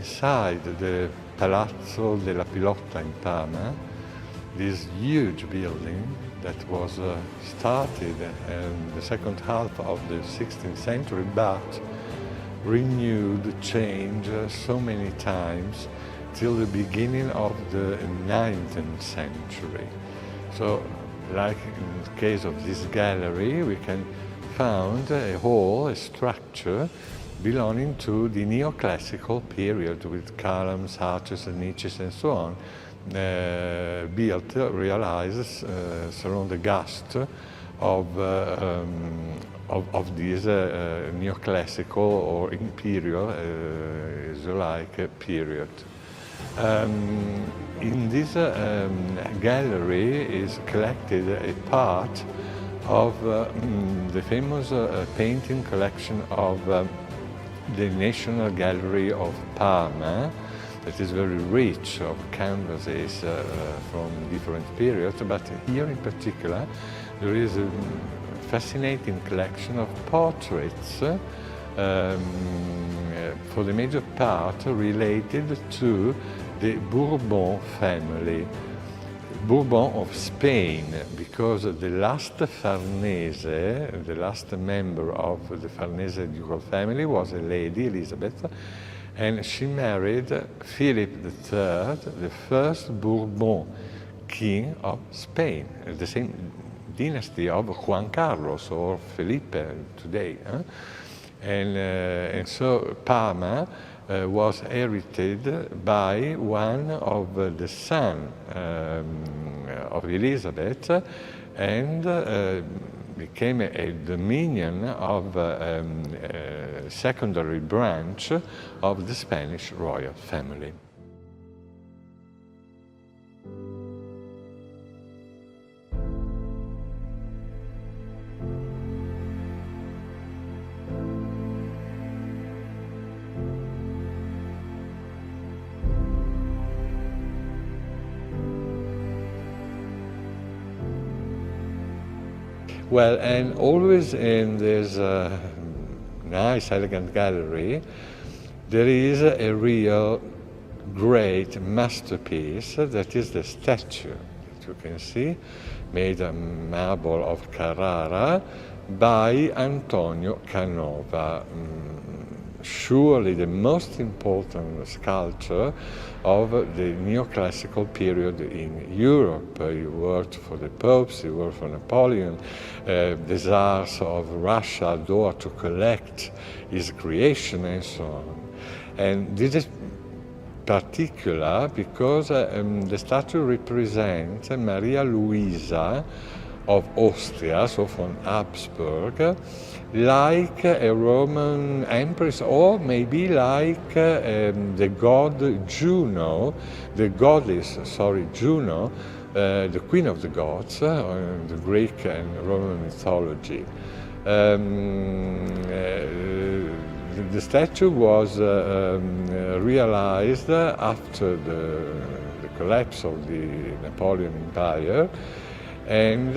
Speaker 6: inside the Palazzo della Pilotta in Parma, this huge building that was started in the second half of the 16th century, but renewed, changed so many times till the beginning of the 19th century. So, like in the case of this gallery, we can find a hall, a structure belonging to the neoclassical period with columns, arches, and niches, and so on, built, realized surround the gust of this neoclassical or imperial, as you like, period. In this gallery is collected a part of the famous painting collection of the National Gallery of Parma, that is very rich of canvases from different periods, but here in particular there is a fascinating collection of portraits for the major part related to the Bourbon family. Bourbon of Spain, because the last Farnese, the last member of the Farnese ducal family was a lady, Elizabeth, and she married Philip III, the first Bourbon king of Spain, the same dynasty of Juan Carlos or Felipe today. And so Parma was inherited by one of the sons of Elizabeth and became a dominion of a secondary branch of the Spanish royal family. Well, and always in this nice, elegant gallery, there is a real great masterpiece that is the statue that you can see, made of marble of Carrara by Antonio Canova. Surely the most important sculptor of the neoclassical period in Europe. He worked for the popes, he worked for Napoleon, the Tsars of Russia adored to collect his creation and so on. And this is particular because the statue represents Maria Luisa of Austria, so from Habsburg, like a Roman empress, or maybe like the god Juno, the goddess, Juno, the queen of the gods, the Greek and Roman mythology. The statue was realized after the collapse of the Napoleon Empire, and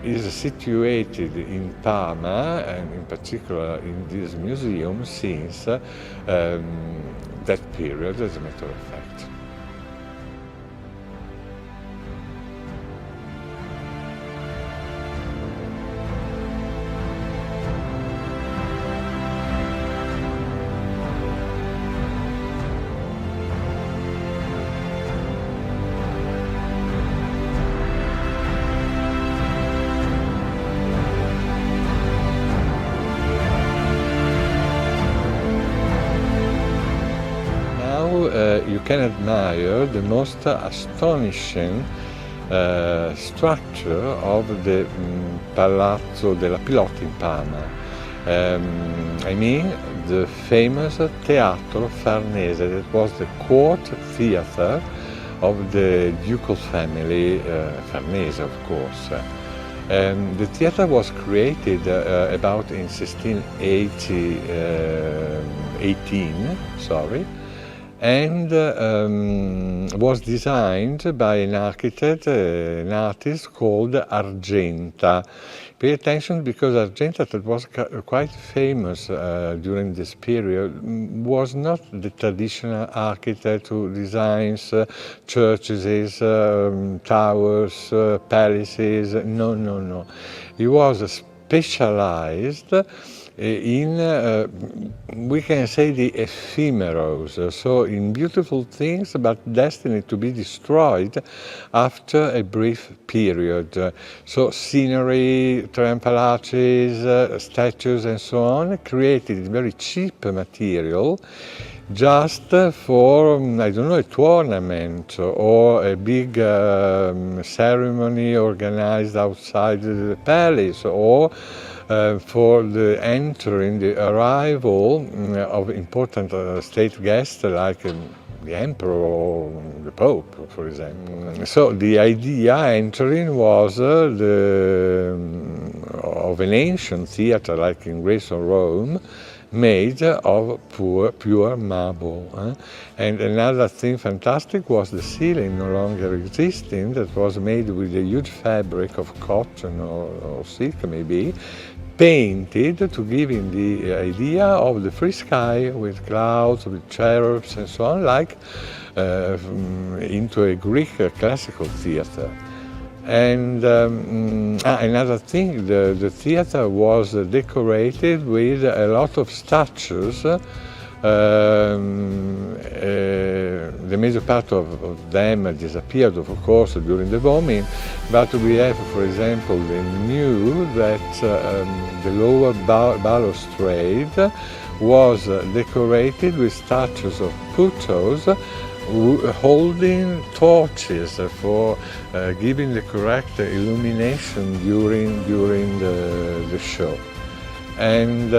Speaker 6: is situated in Parma, and in particular in this museum since that period, as a matter of fact. You can admire the most astonishing structure of the Palazzo della Pilotta in Parma. I mean the famous Teatro Farnese, that was the court theatre of the ducal family, Farnese of course. The theatre was created about in 1618, and was designed by an architect, an artist called Argenta. Pay attention, because Argenta, that was quite famous during this period, was not the traditional architect who designs churches, towers, palaces. No, no, no. He was specialized in, we can say, the ephemeros, so in beautiful things but destined to be destroyed after a brief period. So scenery, triumph arches, statues and so on, created in very cheap material just for, I don't know, a tournament or a big ceremony organized outside the palace, or for the entering, the arrival of important state guests like the emperor or the pope, for example. So the idea entering was of an ancient theater like in Greece or Rome, made of pure marble. And another thing fantastic was the ceiling, no longer existing, that was made with a huge fabric of cotton or silk maybe, painted to give him the idea of the free sky with clouds, with cherubs and so on, like into a Greek classical theater. And another thing, the theater was decorated with a lot of statues. The major part of them disappeared, of course, during the bombing, but we have, for example, the new that the lower balustrade was decorated with statues of Putos holding torches for giving the correct illumination during the show. And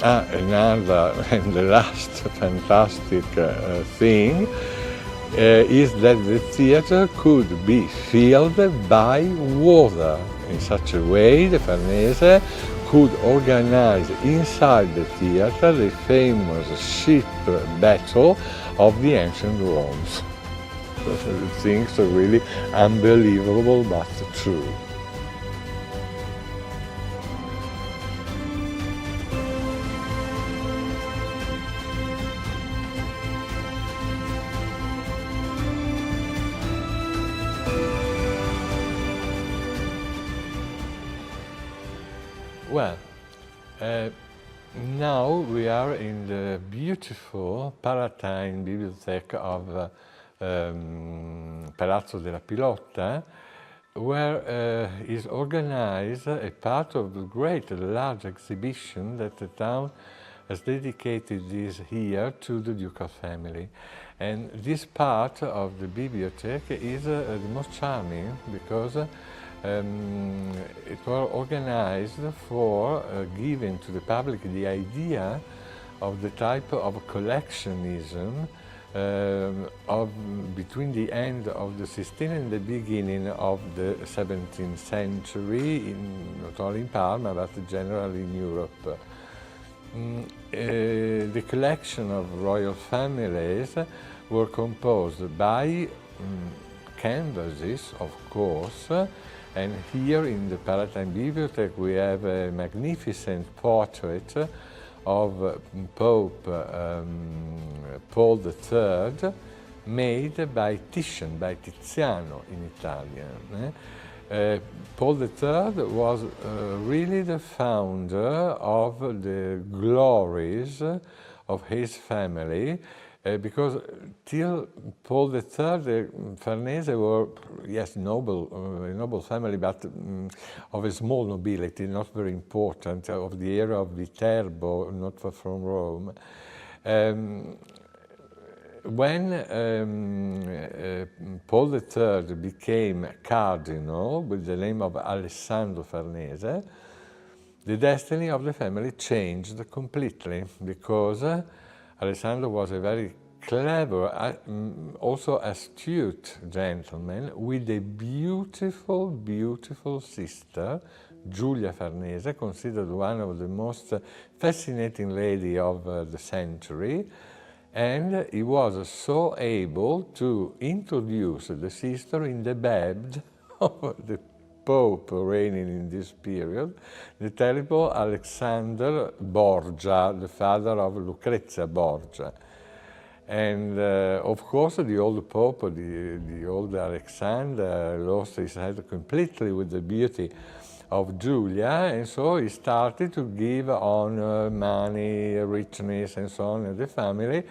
Speaker 6: another and the last fantastic thing is that the theater could be filled by water. In such a way, the Farnese could organize inside the theater the famous ship battle of the ancient Romans. Things are really unbelievable but true. Well, now we are in the beautiful Palatine Bibliothèque of Palazzo della Pilotta, where is organized a part of the great, large exhibition that the town has dedicated this year to the ducal family. And this part of the bibliothèque is the most charming because it was organized for giving to the public the idea of the type of collectionism between the end of the 16th and the beginning of the 17th century, not only in Parma but generally in Europe. The collection of royal families were composed by canvases, of course, and here in the Palatine Bibliothèque we have a magnificent portrait of Pope Paul III, made by Titian, by Tiziano in Italian. Paul III was really the founder of the glories of his family, because till Paul III, the Farnese were, yes, a noble family, but of a small nobility, not very important, of the era of Viterbo, not far from Rome. When Paul III became cardinal with the name of Alessandro Farnese, the destiny of the family changed completely, because Alessandro was a very clever, also astute gentleman with a beautiful, beautiful sister, Giulia Farnese, considered one of the most fascinating ladies of the century. And he was so able to introduce the sister in the bed of the Pope reigning in this period, the terrible Alexander Borgia, the father of Lucrezia Borgia. And of course, the old Pope, the old Alexander, lost his head completely with the beauty of Julia, and so he started to give honor, money, richness, and so on to the family.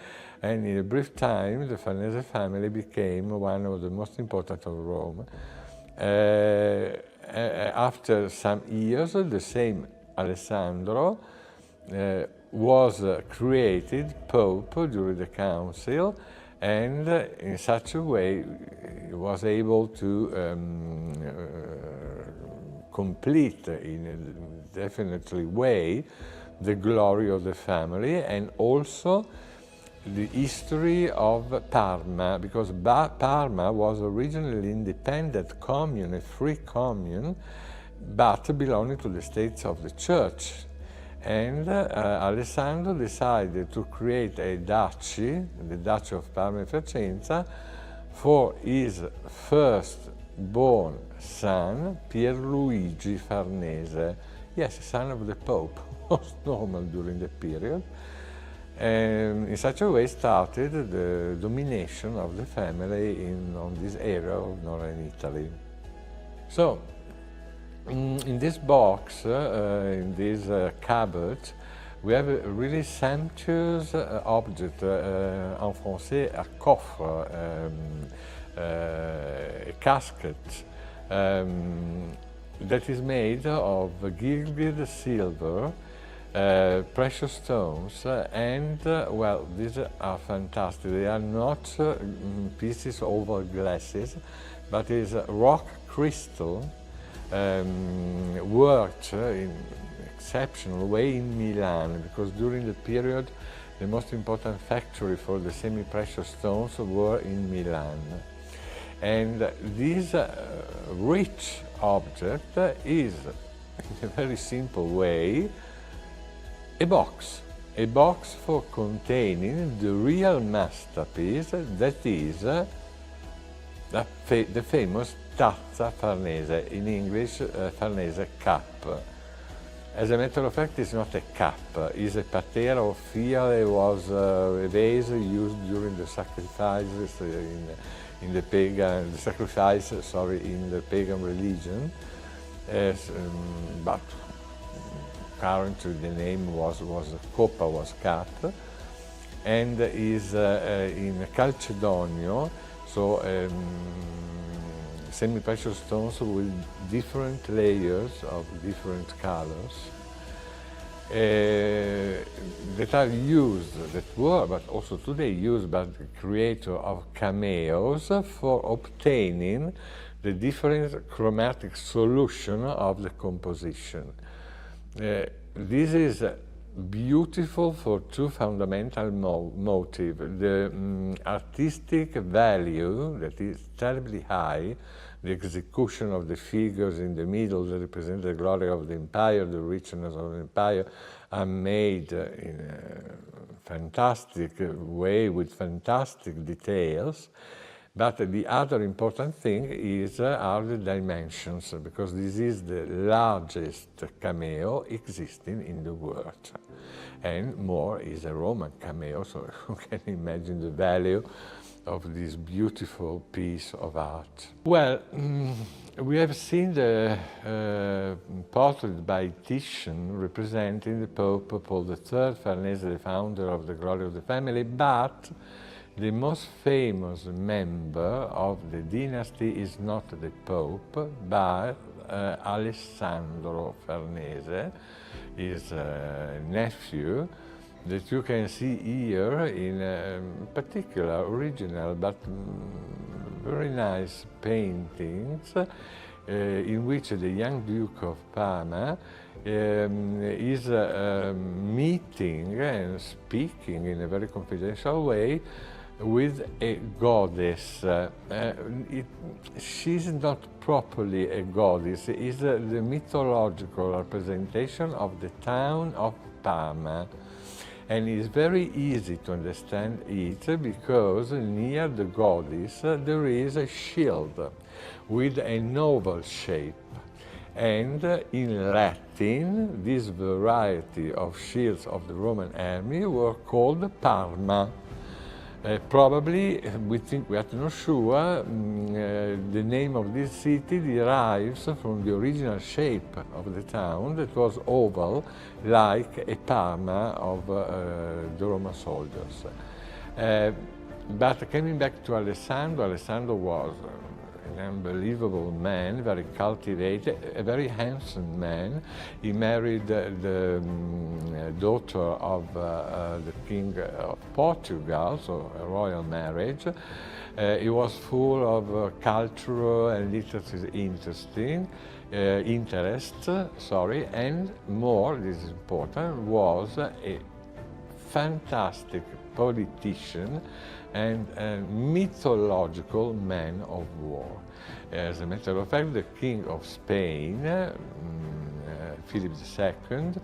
Speaker 6: And in a brief time, the Farnese family became one of the most important of Rome. After some years, the same Alessandro was created Pope during the council, and in such a way he was able to complete in a definitely way the glory of the family, and also the history of Parma, because Parma was originally an independent commune, a free commune, but belonging to the States of the Church. And Alessandro decided to create a duchy, the Duchy of Parma and Piacenza, for his first-born son, Pierluigi Farnese. Yes, son of the Pope, most normal during the period. And in such a way started the domination of the family on this area of northern Italy. So, in this box, in this cupboard, we have a really sumptuous object, en français, a coffre, a casket, that is made of gilded silver, precious stones, and well, these are fantastic. They are not pieces over glasses, but is rock crystal worked in exceptional way in Milan, because during the period the most important factory for the semi-precious stones were in Milan. And this rich object is, in a very simple way, a box for containing the real masterpiece, that is the famous tazza Farnese, in English Farnese cup. As a matter of fact, it's not a cup, it's a patera or fial. It was a vase used during the sacrifices in the pagan, in the pagan religion, but currently the name was coppa, was cup, and is in calcedonio, so semi-precious stones with different layers of different colors that are used, that were, but also today used by the creator of cameos for obtaining the different chromatic solution of the composition. This is beautiful for two fundamental motives. The artistic value, that is terribly high, the execution of the figures in the middle that represent the glory of the empire, the richness of the empire, are made in a fantastic way with fantastic details. But the other important thing are the dimensions, because this is the largest cameo existing in the world. And more is a Roman cameo, so you can imagine the value of this beautiful piece of art. Well, we have seen the portrait by Titian representing the Pope Paul III, Farnese, the founder of the glory of the family, but the most famous member of the dynasty is not the Pope, but Alessandro Farnese, his nephew, that you can see here in particular original but very nice paintings in which the young Duke of Parma is meeting and speaking in a very confidential way with a goddess. She's not properly a goddess, it's the mythological representation of the town of Parma. And it's very easy to understand it because near the goddess there is a shield with an oval shape. And in Latin, this variety of shields of the Roman army were called Parma. Probably, we are not sure, the name of this city derives from the original shape of the town that was oval, like a Parma of the Roman soldiers. But coming back to Alessandro, Alessandro was an unbelievable man, very cultivated, a very handsome man. He married the daughter of the King of Portugal, so a royal marriage. He was full of cultural and literary interest, and more, this is important, was a fantastic politician and a mythological man of war. As a matter of fact, the King of Spain, Philip II,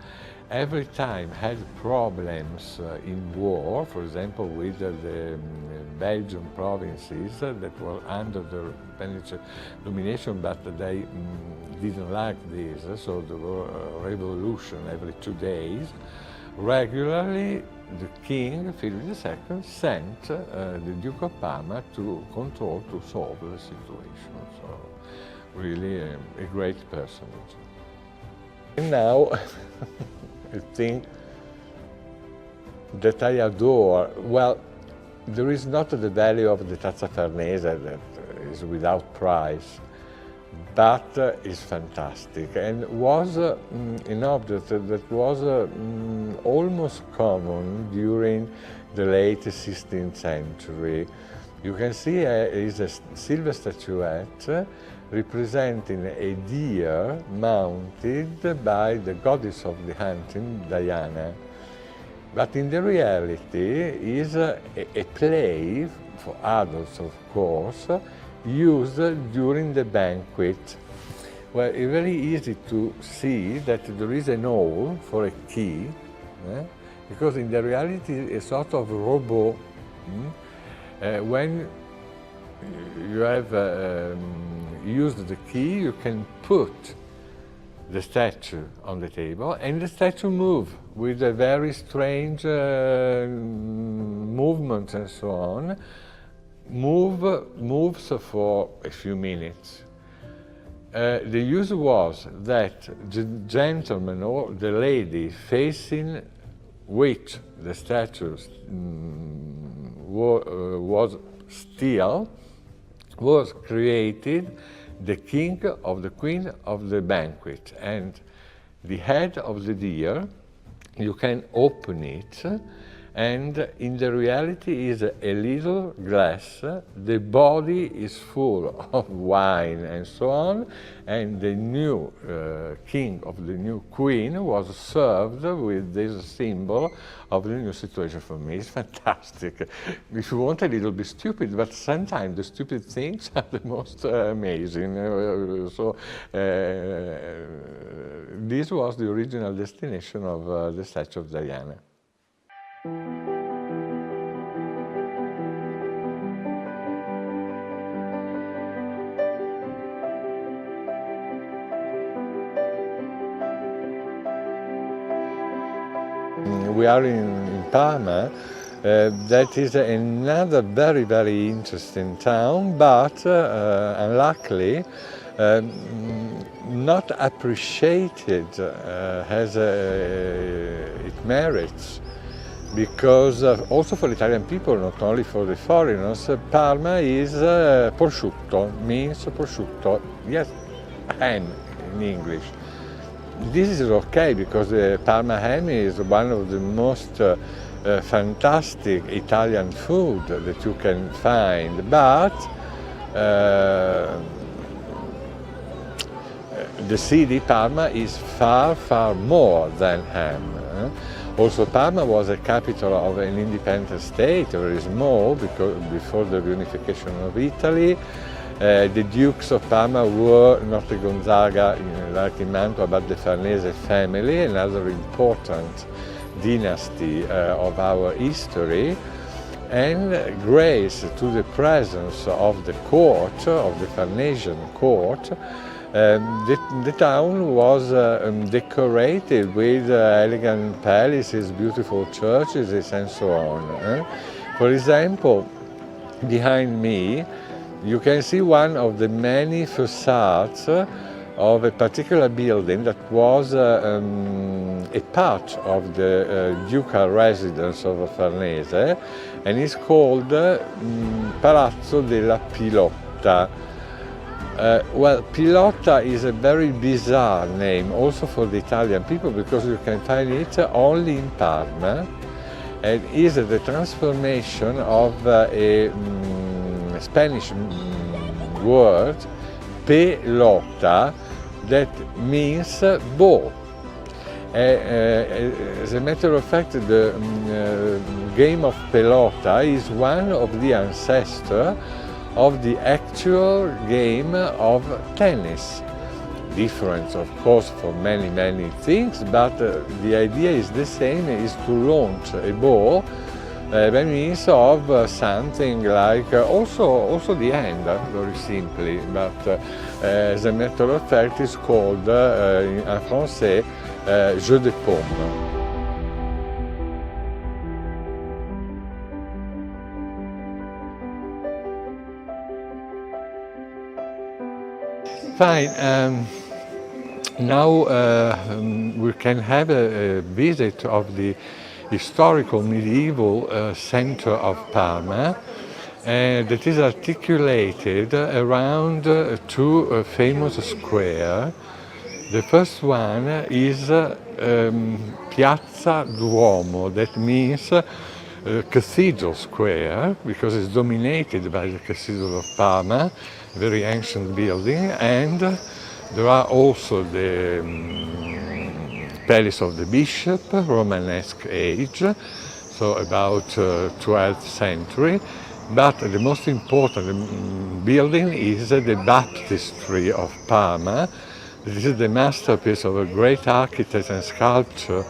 Speaker 6: every time had problems in war, for example with the Belgian provinces that were under the Spanish domination, but they didn't like this, so there were a revolution every 2 days. Regularly, the king, Philip II, sent the Duke of Parma to control, to solve the situation. So, really a great personage. And now, I think that I adore, well, there is not the value of the Tazza Farnese that is without price, but is fantastic and was an object that was almost common during the late 16th century. You can see is a silver statuette representing a deer mounted by the goddess of the hunting, Diana. But in the reality is a play for adults, of course, used during the banquet. Well, it's very easy to see that there is an hole for a key, because in the reality a sort of robot. When you have used the key, you can put the statue on the table and the statue moves with a very strange movements and so on. Moves for a few minutes. The use was that the gentleman or the lady facing which the statue was still was created the king or the queen of the banquet, and the head of the deer, you can open it, and in the reality is a little glass, the body is full of wine and so on, and the new king of the new queen was served with this symbol of the new situation. For me, it's fantastic. If you want, a little bit stupid, but sometimes the stupid things are the most amazing. This was the original destination of the statue of Diana. We are in Parma. That is another very, very interesting town, but unluckily not appreciated as it merits, because also for Italian people, not only for the foreigners, Parma is prosciutto, means prosciutto, yes, ham in English. This is okay because the Parma ham is one of the most fantastic Italian food that you can find, but the city Parma is far, far more than ham. Also, Parma was a capital of an independent state, very small, because before the reunification of Italy. The Dukes of Parma were not the Gonzaga like in Mantua, but the Farnese family, another important dynasty of our history, and grace to the presence of the court, of the Farnesian court, the town was decorated with elegant palaces, beautiful churches, and so on. For example, behind me, you can see one of the many facades of a particular building that was a part of the ducal residence of Farnese, and is called Palazzo della Pilotta. Well, Pilotta is a very bizarre name also for the Italian people, because you can find it only in Parma, and is the transformation of a Spanish word, pelota, that means ball. As a matter of fact, the game of pelota is one of the ancestors of the actual game of tennis. Different, of course, for many, many things, but the idea is the same, is to launch a ball by means of something like, also the hand, very simply, but as a matter of fact, it's called, en français, jeu de paume. Fine. Now we can have a visit of the historical medieval center of Parma that is articulated around two famous squares. The first one is Piazza Duomo, that means Cathedral Square, because it's dominated by the Cathedral of Parma, a very ancient building, and there are also the Palace of the Bishop, Romanesque age, so about 12th century. But the most important building is the Baptistry of Parma. This is the masterpiece of a great architect and sculptor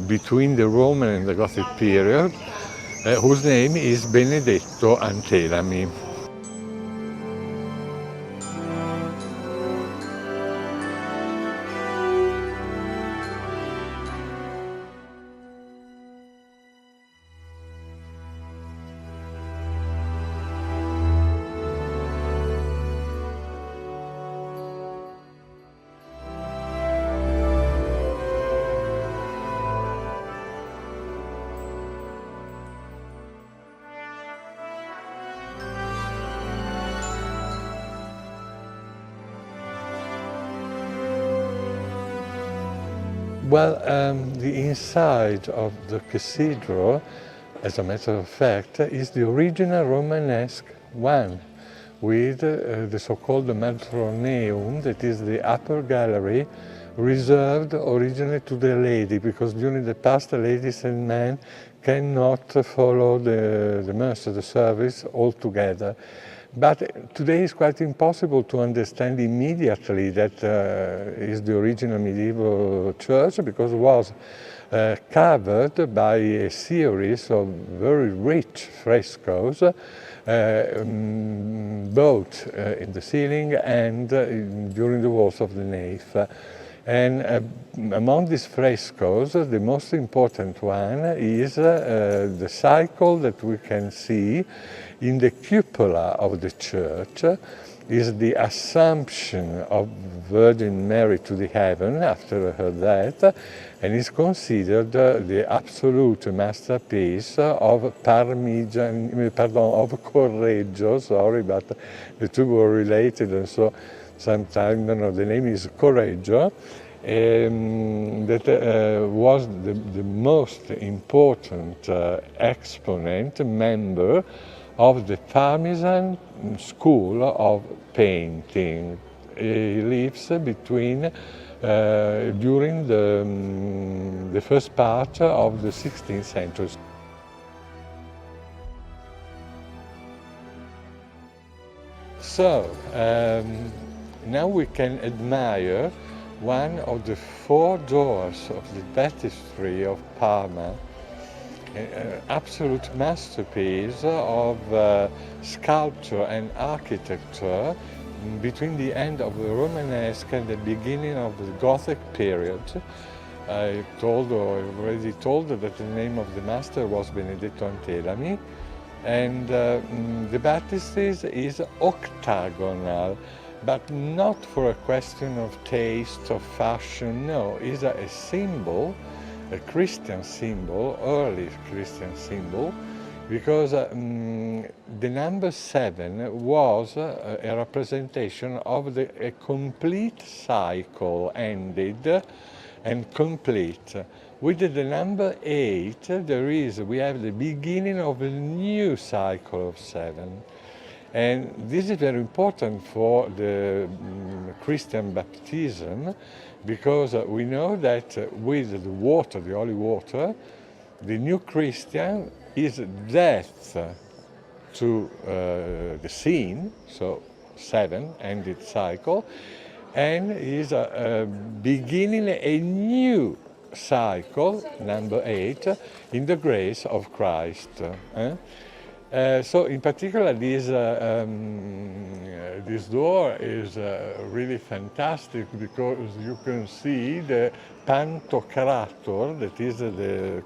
Speaker 6: between the Roman and the Gothic period, whose name is Benedetto Antelami. Well, the inside of the cathedral, as a matter of fact, is the original Romanesque one, with the so-called Matroneum, that is the upper gallery, reserved originally to the lady, because during the past ladies and men cannot follow the Mass, the service altogether. But today it's quite impossible to understand immediately that is the original medieval church, because it was covered by a series of very rich frescoes, both in the ceiling and during the walls of the nave. And among these frescoes, the most important one is the cycle that we can see in the cupola of the church, is the Assumption of Virgin Mary to the heaven after her death, and is considered the absolute masterpiece of Correggio, sorry, but the two were related, and so sometimes, the name is Correggio, that was the most important exponent, member of the Parmesan school of painting. He lives between, during the first part of the 16th century. So, now we can admire one of the 4 doors of the baptistry of Parma, an absolute masterpiece of sculpture and architecture between the end of the Romanesque and the beginning of the Gothic period. I already told that the name of the master was Benedetto Antelami, and the baptistry is octagonal, but not for a question of taste or fashion. No, it's a symbol, a Christian symbol, early Christian symbol, because the number 7 was a representation of a complete cycle ended and complete. With the number 8, we have the beginning of a new cycle of 7. And this is very important for the Christian baptism, because we know that with the water, the holy water, the new Christian is death to the sin, so 7, ended cycle, and is beginning a new cycle, number 8, in the grace of Christ. So in particular, this door is really fantastic, because you can see the Pantocrator, that is the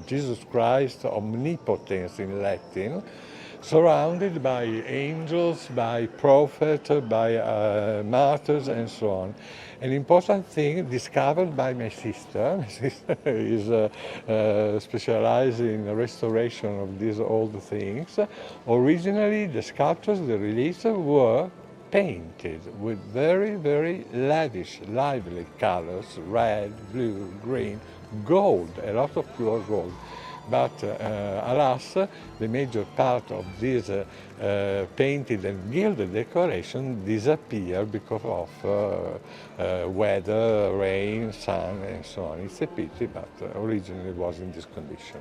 Speaker 6: Jesus Christ omnipotence in Latin, surrounded by angels, by prophets, by martyrs, and so on. An important thing discovered by my sister. My sister is specialized in restoration of these old things. Originally, the sculptures, the reliefs were painted with very, very lavish, lively colors, red, blue, green, gold, a lot of pure gold. But alas, the major part of this painted and gilded decoration disappeared because of weather, rain, sun, and so on. It's a pity, but originally it was in this condition.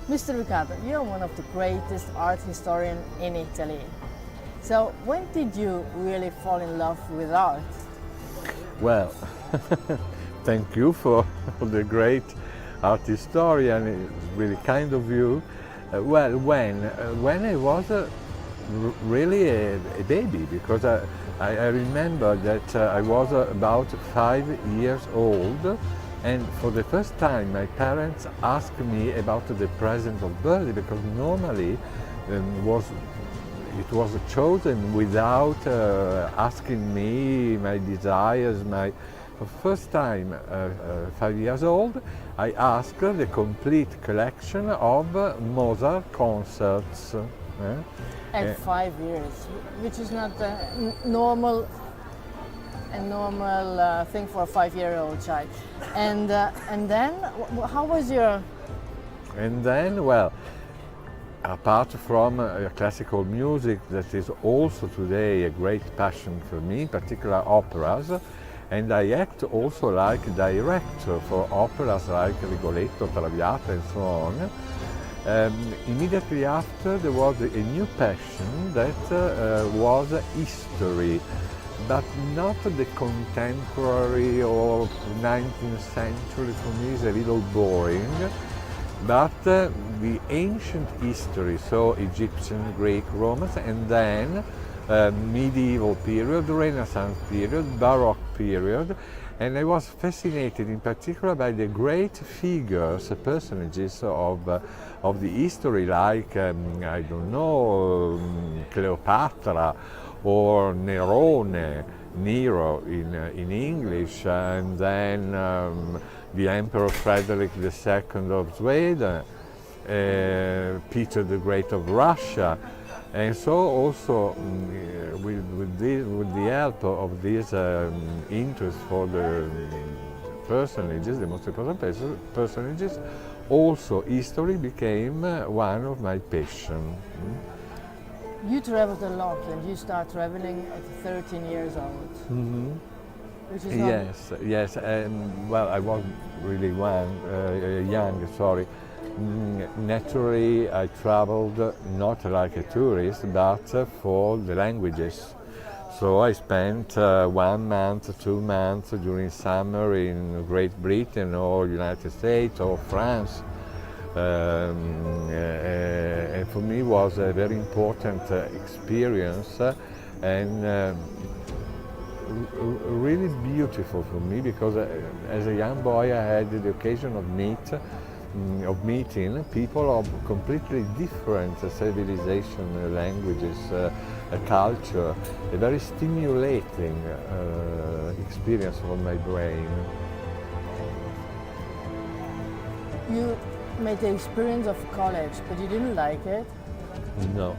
Speaker 17: Mr. Riccardo, you're one of the greatest art historians in Italy. So when did you really fall in love with art?
Speaker 6: Well, thank you for the great art historian. It's really kind of you. Well, when I was really a baby, because I remember that I was about 5 years old, and for the first time my parents asked me about the present of birthday, because normally it was chosen without asking me my desires. For the first time, 5 years old, I asked the complete collection of Mozart concerts.
Speaker 17: At 5 years, which is not a normal thing for a 5-year-old child. And then, how was your?
Speaker 6: And then, well, apart from classical music, that is also today a great passion for me, in particular operas, and I act also like director for operas like Rigoletto, Traviata, and so on. Immediately after, there was a new passion that was history, but not the contemporary or 19th century. For me is a little boring, but the ancient history, so Egyptian, Greek, Romans, and then medieval period, Renaissance period, Baroque period. And I was fascinated in particular by the great figures, personages of the history, like, I don't know, Cleopatra, or Nerone, Nero in English, and then the Emperor Frederick II of Sweden, Peter the Great of Russia, And so also with the help of this interest for the personages, the most important personages, also history became one of my passions.
Speaker 17: You traveled a lot and you start traveling at 13 years old.
Speaker 6: Mm-hmm.
Speaker 17: Which is not...
Speaker 6: Yes, and well, I was really young, sorry. Naturally, I traveled not like a tourist, but for the languages. So I spent 1 month, 2 months during summer in Great Britain or United States or France. And for me it was a very important experience and really beautiful for me, because as a young boy I had the occasion of meeting people of completely different civilization, languages, culture, a very stimulating experience for my brain.
Speaker 17: You made the experience of college, but you didn't like it?
Speaker 6: No,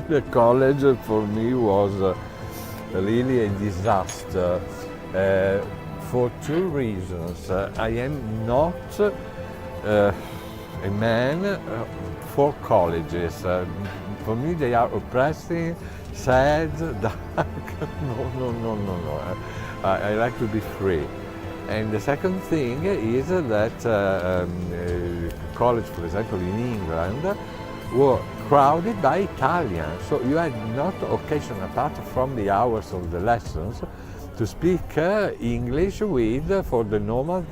Speaker 6: the college for me was really a disaster for 2 reasons. I am not a man for colleges. For me they are oppressing, sad, dark. No. I like to be free. And the second thing is that college, for example, in England, were crowded by Italians. So you had not occasion, apart from the hours of the lessons, to speak English with for the normal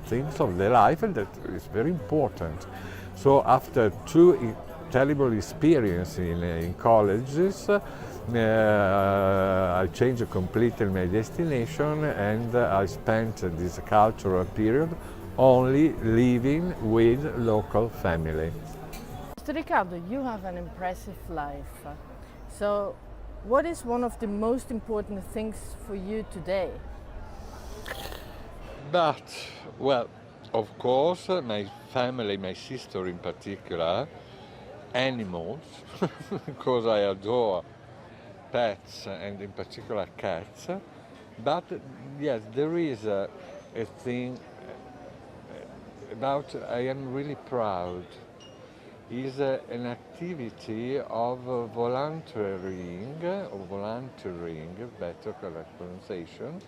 Speaker 6: things of the life, and that is very important. So after 2 terrible experiences in colleges, I changed completely my destination, and I spent this cultural period only living with local family.
Speaker 17: Mr. Riccardo, you have an impressive life. So, what is one of the most important things for you today?
Speaker 6: But, well, of course, my family, my sister in particular, animals, because I adore pets and in particular cats. But yes, there is a thing about I am really proud. Is an activity of volunteering, better correct pronunciation.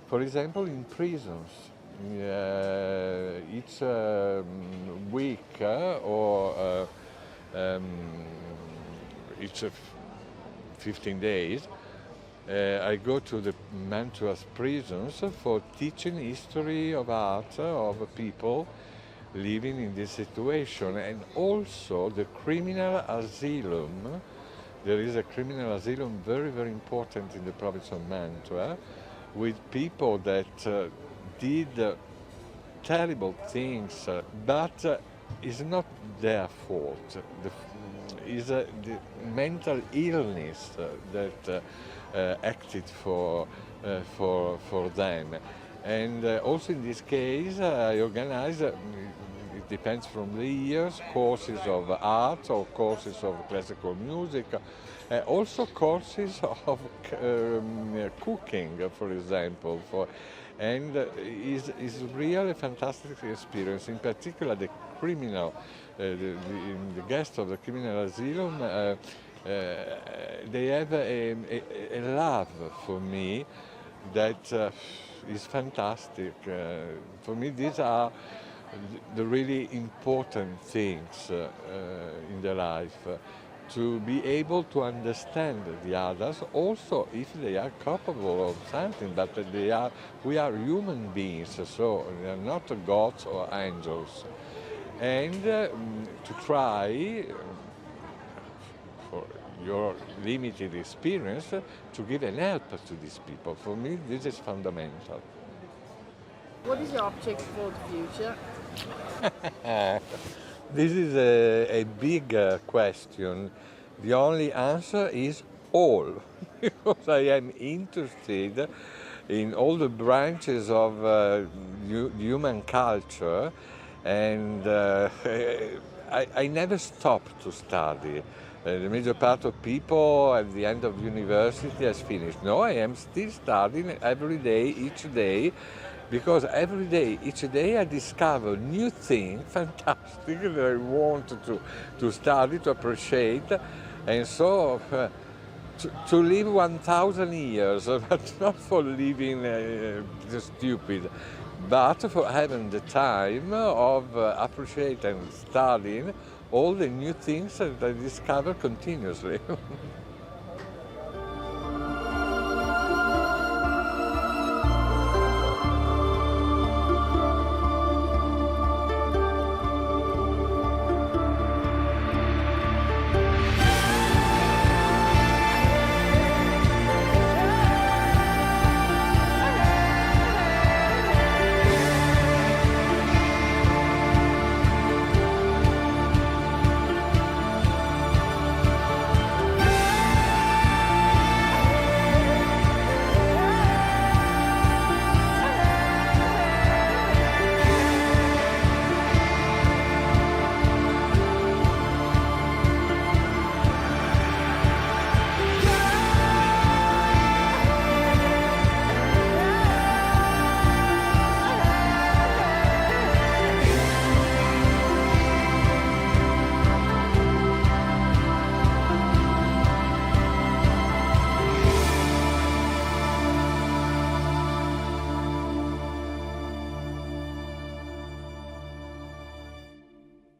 Speaker 6: For example, in prisons, each week or each 15 days, I go to the Mantua's prisons for teaching history of art, of people living in this situation, and also the criminal asylum. There is a criminal asylum very, very important in the province of Mantua, with people that did terrible things, but it's not their fault. It's the mental illness that acted for them. And also in this case, I organize, it depends from the years, courses of art or courses of classical music, also courses of cooking, for example. And is really a fantastic experience. In particular, the criminal, the guests of the criminal asylum, they have a love for me that is fantastic. For me, these are the really important things in the life. To be able to understand the others, also if they are capable of something, but we are human beings, so they are not gods or angels. And to try, for your limited experience, to give an help to these people. For me, this is fundamental.
Speaker 17: What is your object for the future?
Speaker 6: This is a big question. The only answer is all, because I am interested in all the branches of human culture, and I never stop to study. The major part of people at the end of university has finished. No, I am still studying every day, each day, because every day, each day I discover new things, fantastic, that I want to study, to appreciate, and so to live 1,000 years, but not for living stupid, but for having the time of appreciating and studying all the new things that I discover continuously.